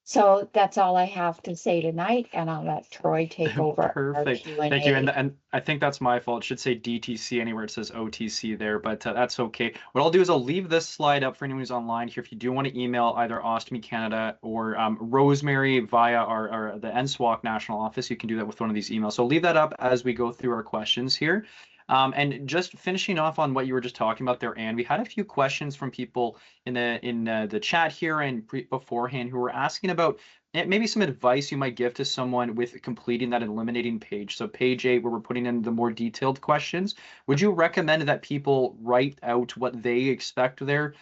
So that's all I have to say tonight, and I'll let Troy take over. Perfect. Thank you. And I think that's my fault. It should say DTC anywhere it says OTC there, but that's okay. What I'll do is I'll leave this slide up for anyone who's online here. If you do want to email either Ostomy Canada or Rosemary via the NSWOC national office, you can do that with one of these emails. So I'll leave that up as we go through our questions here. And just finishing off on what you were just talking about there, Anne, we had a few questions from people in the chat here and beforehand who were asking about maybe some advice you might give to someone with completing that eliminating page. So page 8, where we're putting in the more detailed questions, would you recommend that people write out what they expect their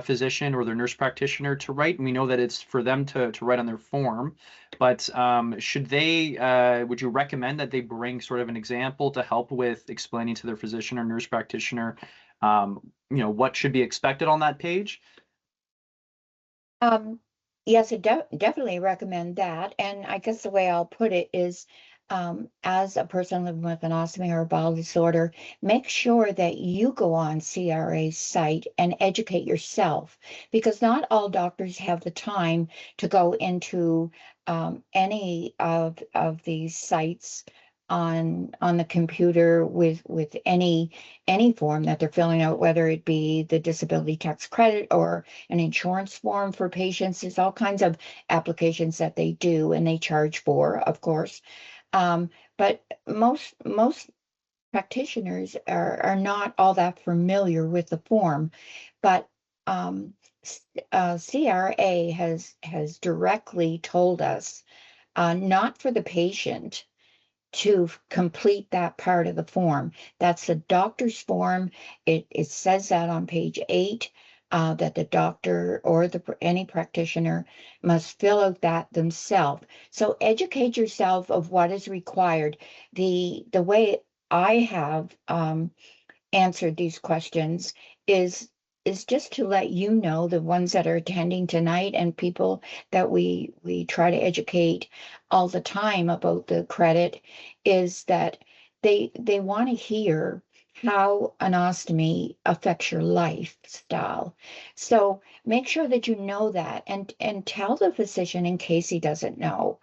physician or their nurse practitioner to write? And we know that it's for them to write on their form, but should they, would you recommend that they bring sort of an example to help with explaining to their physician or nurse practitioner, what should be expected on that page? Yes, I definitely recommend that. And I guess the way I'll put it is, as a person living with an ostomy or a bowel disorder, make sure that you go on CRA's site and educate yourself, because not all doctors have the time to go into any of these sites on the computer with any form that they're filling out, whether it be the disability tax credit or an insurance form for patients. There's all kinds of applications that they do and they charge for, of course. But most practitioners are not all that familiar with the form. But CRA has directly told us not for the patient to complete that part of the form. That's the doctor's form. It says that on page 8, that the doctor or any practitioner must fill out that themselves. So educate yourself of what is required. The way I have answered these questions is just to let you know, the ones that are attending tonight and people that we try to educate all the time about the credit, is that they want to hear how an ostomy affects your lifestyle. So make sure that you know that, and tell the physician in case he doesn't know.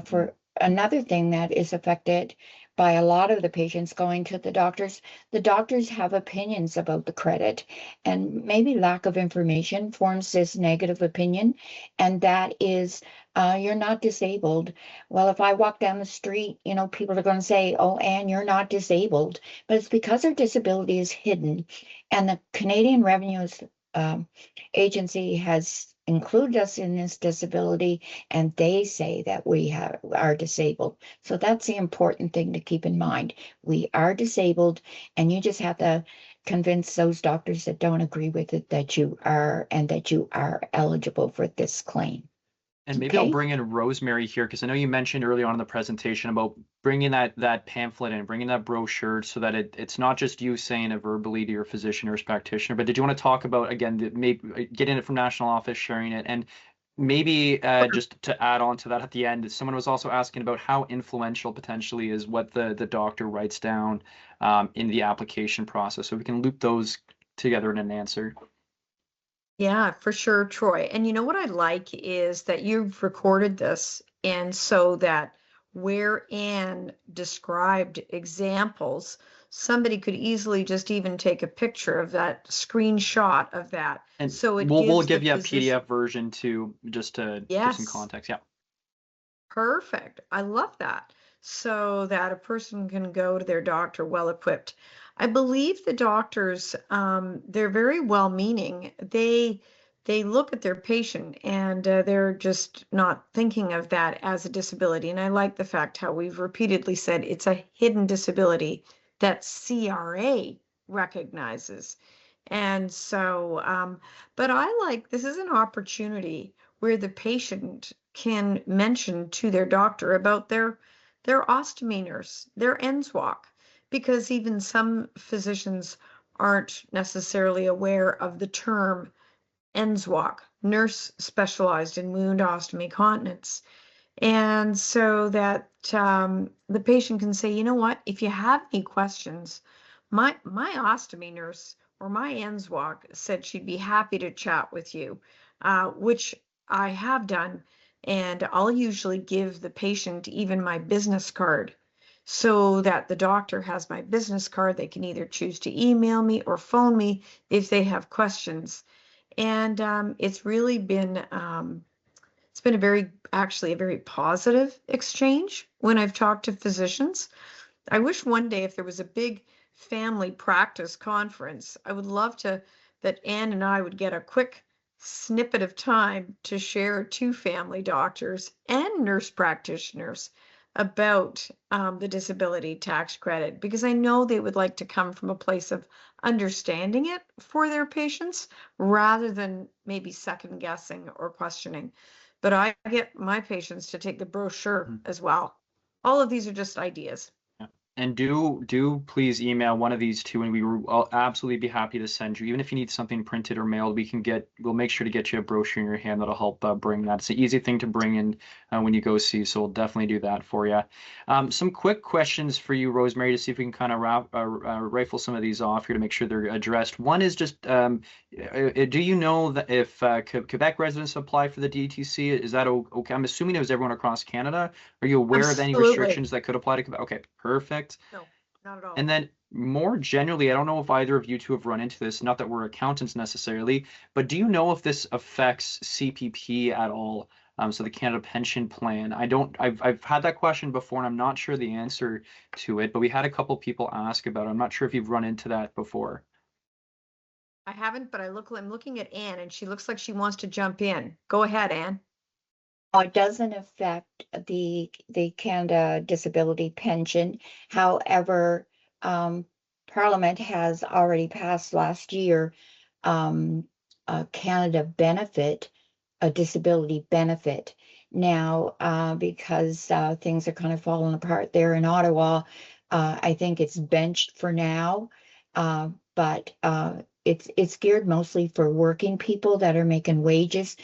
For another thing that is affected by a lot of the patients going to the doctors. The doctors have opinions about the credit, and maybe lack of information forms this negative opinion, and that is, you're not disabled. Well, if I walk down the street, people are going to say, oh, Anne, you're not disabled. But it's because our disability is hidden. And the Canadian Revenues Agency has included us in this disability, and they say that we are disabled. So that's the important thing to keep in mind. We are disabled, and you just have to convince those doctors that don't agree with it that you are, and that you are eligible for this claim. And maybe I'll bring in Rosemary here, because I know you mentioned early on in the presentation about bringing that pamphlet in, bringing that brochure, so that it's not just you saying it verbally to your physician or practitioner. But did you want to talk about, again, maybe getting it from national office, sharing it, and maybe just to add on to that at the end, someone was also asking about how influential potentially is what the doctor writes down in the application process, so we can loop those together in an answer. Yeah, for sure, Troy. And you know what I like is that you've recorded this, and so that where Anne described examples, somebody could easily just even take a picture of that, screenshot of that. And so we'll give you a PDF version too, just to give some Yes. context. Yeah. Perfect. I love that. So that a person can go to their doctor well equipped. I believe the doctors, they're very well-meaning. They look at their patient, and they're just not thinking of that as a disability. And I like the fact how we've repeatedly said it's a hidden disability that CRA recognizes. And so, but I like, this is an opportunity where the patient can mention to their doctor about their ostomy nurse, their NSWOC, because even some physicians aren't necessarily aware of the term NSWOC, nurse specialized in wound ostomy continence. And so that the patient can say, you know what, if you have any questions, my ostomy nurse or my NSWOC said she'd be happy to chat with you, which I have done. And I'll usually give the patient even my business card, so that the doctor has my business card. They can either choose to email me or phone me if they have questions. And it's really been, it's been actually a very positive exchange when I've talked to physicians. I wish one day, if there was a big family practice conference, I would love that Anne and I would get a quick snippet of time to share to family doctors and nurse practitioners about the disability tax credit, because I know they would like to come from a place of understanding it for their patients rather than maybe second guessing or questioning. But I get my patients to take the brochure as well. All of these are just ideas. And do please email one of these two, and we will absolutely be happy to send you. Even if you need something printed or mailed, we'll make sure to get you a brochure in your hand that'll help bring that. It's an easy thing to bring in when you go see, so we'll definitely do that for you. Some quick questions for you, Rosemary, to see if we can kind of rifle some of these off here to make sure they're addressed. One is just, do you know that if Quebec residents apply for the DTC, is that okay? I'm assuming it was everyone across Canada. Are you aware of any restrictions that could apply to Quebec? Okay, perfect. No, not at all. And then more generally, I don't know if either of you two have run into this, not that we're accountants necessarily, but do you know if this affects CPP at all? So the Canada Pension Plan. I've had that question before, and I'm not sure the answer to it, but we had a couple people ask about it. I'm not sure if you've run into that before. I haven't, but I'm looking at Anne, and she looks like she wants to jump in. Go ahead, Anne. It doesn't affect the Canada Disability Pension. However, Parliament has already passed last year a Canada benefit, a disability benefit. Now, because things are kind of falling apart there in Ottawa, I think it's benched for now, but it's geared mostly for working people that are making wages.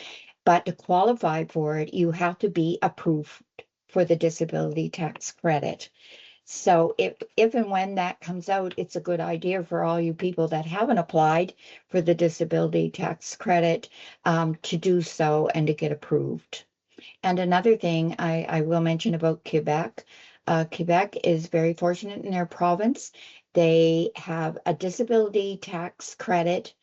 But to qualify for it, you have to be approved for the disability tax credit. So if and when that comes out, it's a good idea for all you people that haven't applied for the disability tax credit to do so and to get approved. And another thing I will mention about Quebec, Quebec is very fortunate in their province. They have a disability tax credit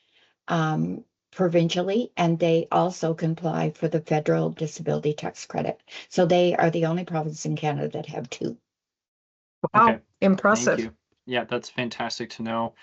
provincially, and they also can apply for the federal disability tax credit. So they are the only province in Canada that have two. Wow, Okay, thank impressive. you. Yeah, that's fantastic to know.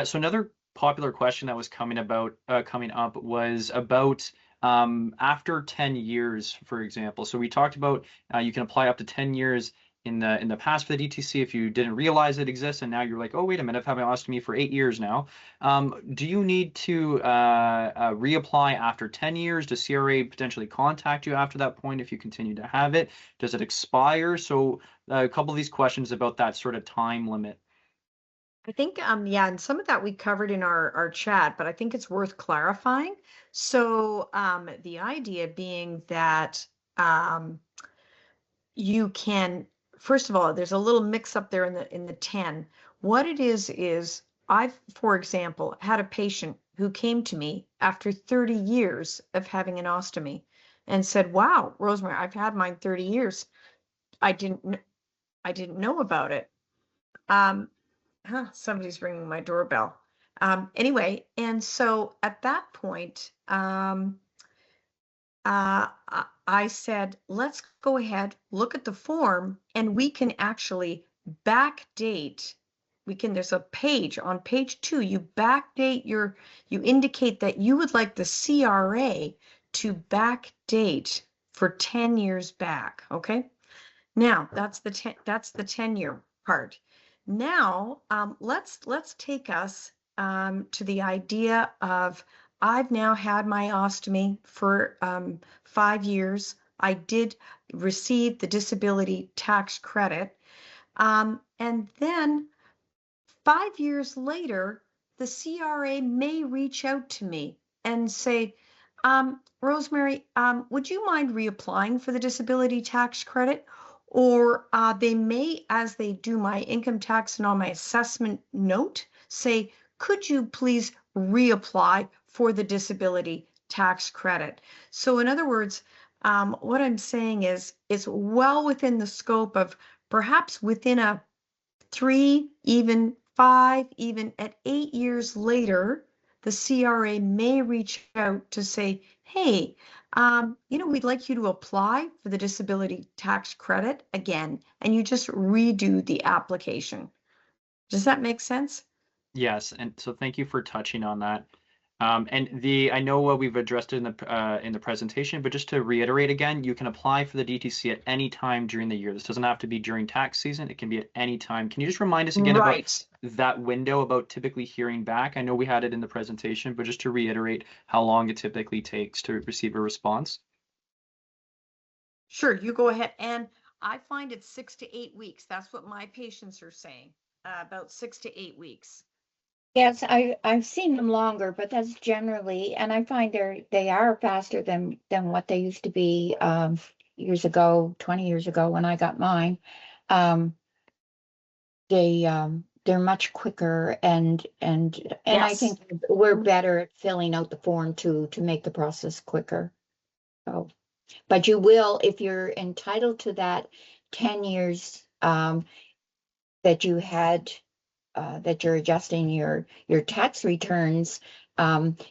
So another popular question that was coming up was about after 10 years, for example. So we talked about you can apply up to 10 years in the past for the DTC if you didn't realize it exists, and now you're like, oh, wait a minute, I've had my ostomy for 8 years now. Do you need to reapply after 10 years? Does CRA potentially contact you after that point if you continue to have it? Does it expire? So a couple of these questions about that sort of time limit. I think, yeah, and some of that we covered in our chat, but I think it's worth clarifying. So, the idea being that, you can, first of all, there's a little mix up there in the 10. What it is I've, for example, had a patient who came to me after 30 years of having an ostomy and said, wow, Rosemary, I've had mine 30 years. I didn't know about it. Somebody's ringing my doorbell. Anyway, and so at that point, I said, let's go ahead, look at the form, and we can actually backdate. There's a page on page 2, you backdate you indicate that you would like the CRA to backdate for 10 years back. Okay. Now that's the 10-year part. Now, let's take us to the idea of I've now had my ostomy for 5 years. I did receive the disability tax credit. And then 5 years later, the CRA may reach out to me and say, Rosemary, would you mind reapplying for the disability tax credit? Or they may, as they do my income tax and on my assessment note, say, could you please reapply for the disability tax credit? So in other words, what I'm saying is it's well within the scope of perhaps within a 3, even 5, even at 8 years later, the CRA may reach out to say, hey, we'd like you to apply for the disability tax credit again, and you just redo the application. Does that make sense? Yes, and so thank you for touching on that. I know we've addressed it in the presentation, but just to reiterate again, you can apply for the DTC at any time during the year. This doesn't have to be during tax season. It can be at any time. Can you just remind us again about that window about typically hearing back? I know we had it in the presentation, but just to reiterate how long it typically takes to receive a response. Sure, you go ahead. And I find it's 6 to 8 weeks. That's what my patients are saying, about 6 to 8 weeks. Yes, I've seen them longer, but that's generally, and I find they are faster than what they used to be years ago, 20 years ago when I got mine. They're much quicker, and Yes. I think we're better at filling out the form to make the process quicker. So, but you will, if you're entitled to that 10 years that you had. That you're adjusting your tax returns,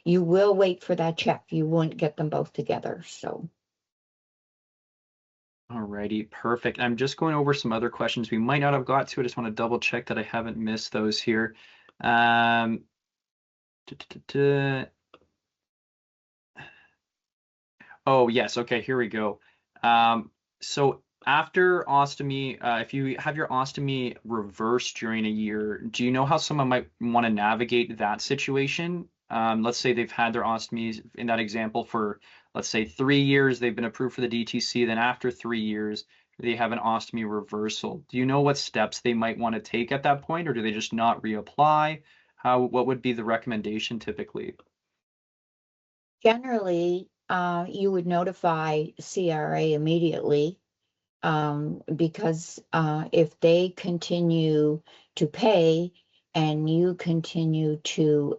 you will wait for that check. You won't get them both together. So. Alrighty, perfect. I'm just going over some other questions we might not have got to. I just want to double check that I haven't missed those here. Oh, yes. Okay, here we go. So after ostomy, if you have your ostomy reversed during a year, do you know how someone might want to navigate that situation? Let's say they've had their ostomies in that example for, let's say, 3 years, they've been approved for the DTC, then after 3 years, they have an ostomy reversal. Do you know what steps they might want to take at that point, or do they just not reapply? What would be the recommendation typically? Generally, you would notify CRA immediately, because if they continue to pay and you continue to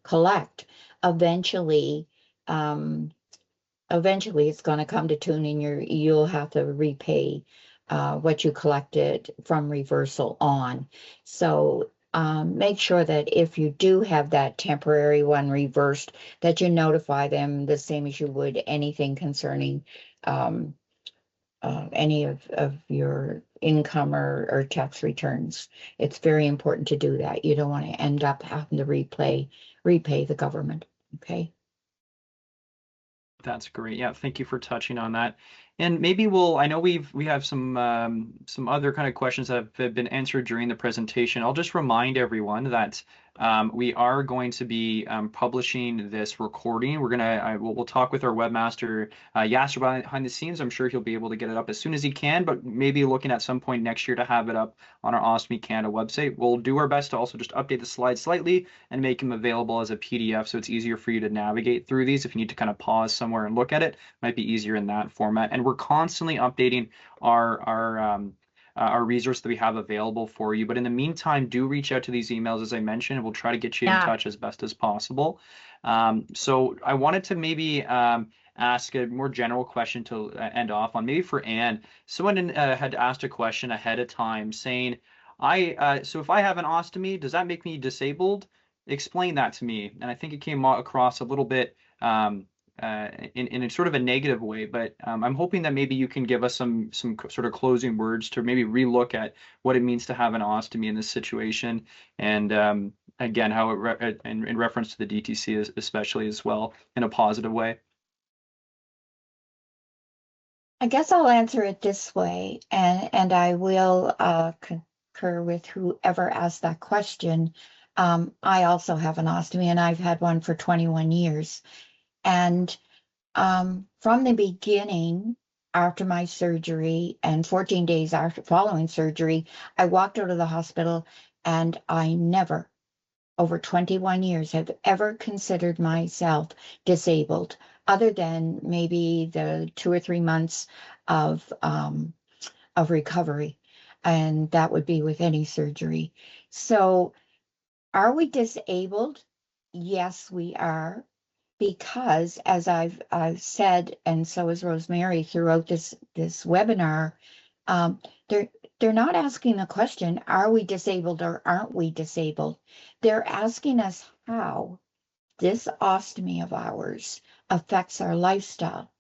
collect, eventually it's going to come to tuning. You'll have to repay what you collected from reversal on. So make sure that if you do have that temporary one reversed, that you notify them the same as you would anything concerning any of your income or tax returns. It's very important to do that. You don't want to end up having to repay the government. Okay. That's great. Yeah, thank you for touching on that. And maybe I know we have some other kind of questions that have been answered during the presentation. I'll just remind everyone that we are going to be publishing this recording. We'll talk with our webmaster Yasser behind the scenes. I'm sure he'll be able to get it up as soon as he can, but maybe looking at some point next year to have it up on our Ostomy Canada website. We'll do our best to also just update the slides slightly and make them available as a PDF, so it's easier for you to navigate through these. If you need to kind of pause somewhere and look at it, might be easier in that format. And we're constantly updating our resource that we have available for you. But in the meantime, do reach out to these emails, as I mentioned, and we'll try to get you in touch as best as possible. So I wanted to maybe ask a more general question to end off on, maybe for Anne. Someone had asked a question ahead of time saying, so if I have an ostomy, does that make me disabled? Explain that to me. And I think it came across a little bit in a sort of a negative way, but I'm hoping that maybe you can give us some sort of closing words to maybe relook at what it means to have an ostomy in this situation, and again, how in reference to the DTC especially as well, in a positive way. I guess I'll answer it this way, and I will concur with whoever asked that question. I also have an ostomy, and I've had one for 21 years. And from the beginning, after my surgery and 14 days after following surgery, I walked out of the hospital, and I never, over 21 years, have ever considered myself disabled, other than maybe the 2 or 3 months of recovery, and that would be with any surgery. So, are we disabled? Yes, we are. Because, as I've said, and so is Rosemary throughout this webinar, they're not asking the question, are we disabled or aren't we disabled? They're asking us how this ostomy of ours affects our lifestyle.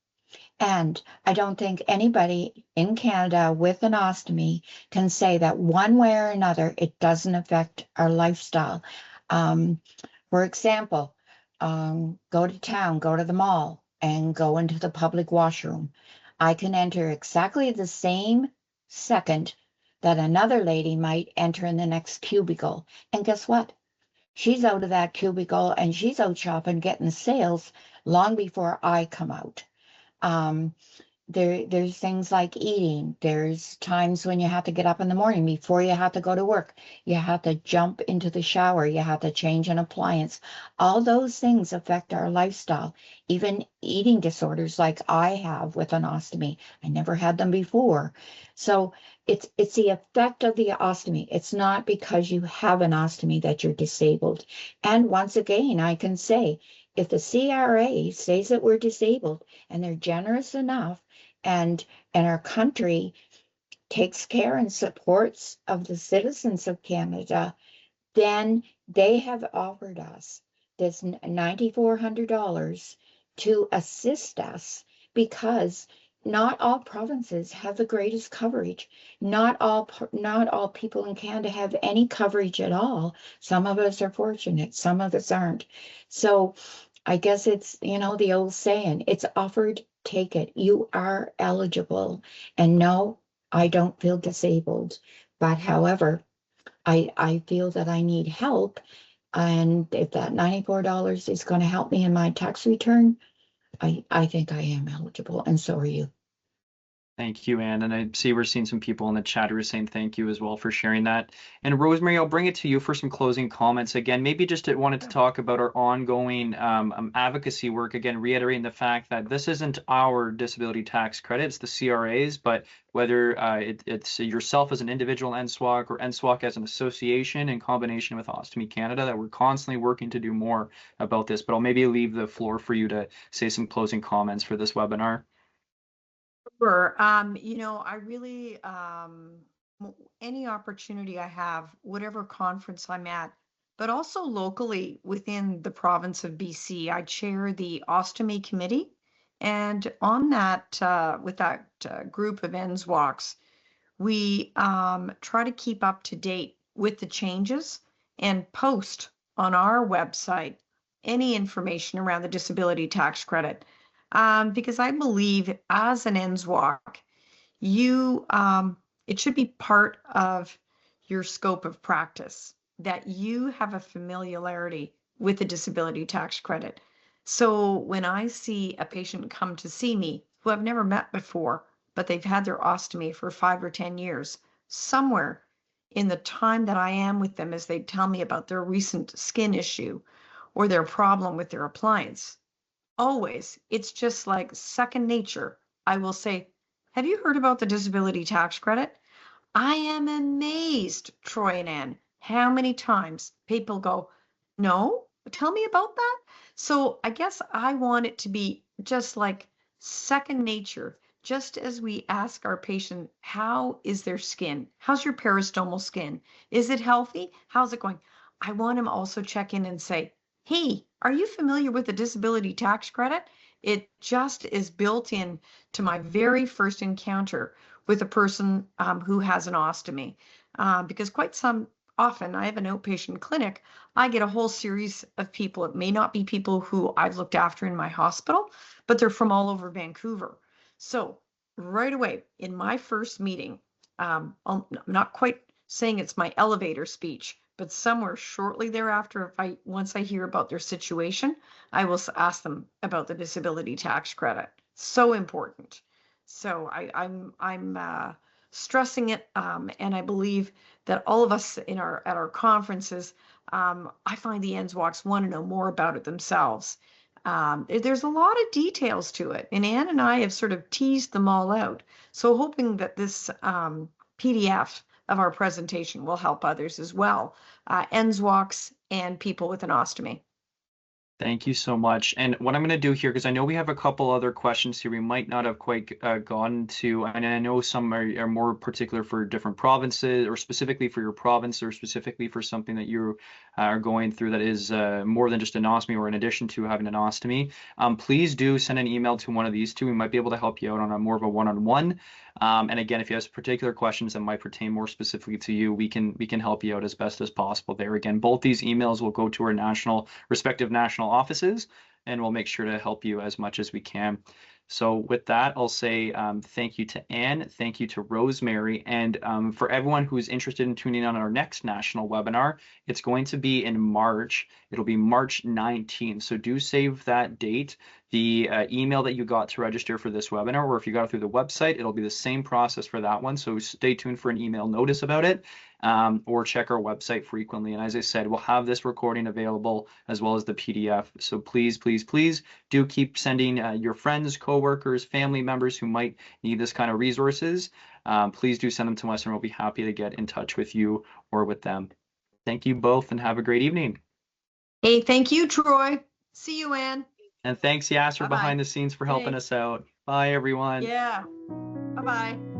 And I don't think anybody in Canada with an ostomy can say that one way or another it doesn't affect our lifestyle. For example, go to town, go to the mall, and go into the public washroom. I can enter exactly the same second that another lady might enter in the next cubicle. And guess what? She's out of that cubicle and she's out shopping, getting sales long before I come out. There's things like eating. There's times when you have to get up in the morning before you have to go to work. You have to jump into the shower. You have to change an appliance. All those things affect our lifestyle. Even eating disorders like I have with an ostomy. I never had them before. So it's the effect of the ostomy. It's not because you have an ostomy that you're disabled. And once again, I can say, if the CRA says that we're disabled and they're generous enough, and our country takes care and supports of the citizens of Canada, then they have offered us this $9,400 to assist us, because not all provinces have the greatest coverage. Not all people in Canada have any coverage at all. Some of us are fortunate, some of us aren't. So I guess it's, the old saying, it's offered, take it. You are eligible. And no, I don't feel disabled. But however, I feel that I need help. And if that $94 is going to help me in my tax return, I think I am eligible. And so are you. Thank you, Anne. And I see we're seeing some people in the chat who are saying thank you as well for sharing that. And Rosemary, I'll bring it to you for some closing comments. Again, maybe just wanted to talk about our ongoing advocacy work. Again, reiterating the fact that this isn't our disability tax credit, it's the CRA's, but whether it's yourself as an individual NSWOC or NSWOC as an association in combination with Ostomy Canada, that we're constantly working to do more about this. But I'll maybe leave the floor for you to say some closing comments for this webinar. Sure. You know, I really, any opportunity I have, whatever conference I'm at, but also locally within the province of BC, I chair the Ostomy Committee. And on that, with that group of NSWOCs, we try to keep up to date with the changes and post on our website any information around the disability tax credit. Because I believe as an NSWOC, you it should be part of your scope of practice that you have a familiarity with the disability tax credit. So when I see a patient come to see me who I've never met before, but they've had their ostomy for 5 or 10 years, somewhere in the time that I am with them as they tell me about their recent skin issue or their problem with their appliance, always, it's just like second nature. I will say, have you heard about the disability tax credit? I am amazed, Troy and Ann, how many times people go, no, tell me about that. So I guess I want it to be just like second nature, just as we ask our patient, how is their skin? How's your peristomal skin? Is it healthy? How's it going? I want them also check in and say, hey, are you familiar with the disability tax credit? It just is built in to my very first encounter with a person who has an ostomy. Because quite some often I have an outpatient clinic, I get a whole series of people. It may not be people who I've looked after in my hospital, but they're from all over Vancouver. So right away in my first meeting, I'm not quite saying it's my elevator speech, but somewhere shortly thereafter, once I hear about their situation, I will ask them about the disability tax credit. So important. So I'm stressing it, and I believe that all of us at our conferences, I find the NSWOCs want to know more about it themselves. There's a lot of details to it, and Ann and I have sort of teased them all out. So hoping that this PDF of our presentation will help others as well, NSWOCs and people with an ostomy. Thank you so much. And what I'm going to do here, because I know we have a couple other questions here we might not have quite gotten to, and I know some are more particular for different provinces, or specifically for your province, or specifically for something that you are going through that is more than just an ostomy, or in addition to having an ostomy. Please do send an email to one of these two. We might be able to help you out on a more of a one-on-one. And again, if you have particular questions that might pertain more specifically to you, we can help you out as best as possible there. Again, both these emails will go to our respective national offices, and we'll make sure to help you as much as we can. So with that, I'll say thank you to Ann, thank you to Rosemary, and for everyone who's interested in tuning in on our next national webinar, it's going to be in March. It'll be March 19th, so do save that date. The email that you got to register for this webinar, or if you got it through the website, it'll be the same process for that one, so stay tuned for an email notice about it. Or check our website frequently. And as I said, we'll have this recording available as well as the PDF. So please, please, please do keep sending your friends, coworkers, family members who might need this kind of resources. Please do send them to us, and we'll be happy to get in touch with you or with them. Thank you both, and have a great evening. Hey, thank you, Troy. See you, Ann. And thanks, Yasser, Bye-bye. behind the scenes for helping us out. Bye, everyone. Yeah. Bye-bye.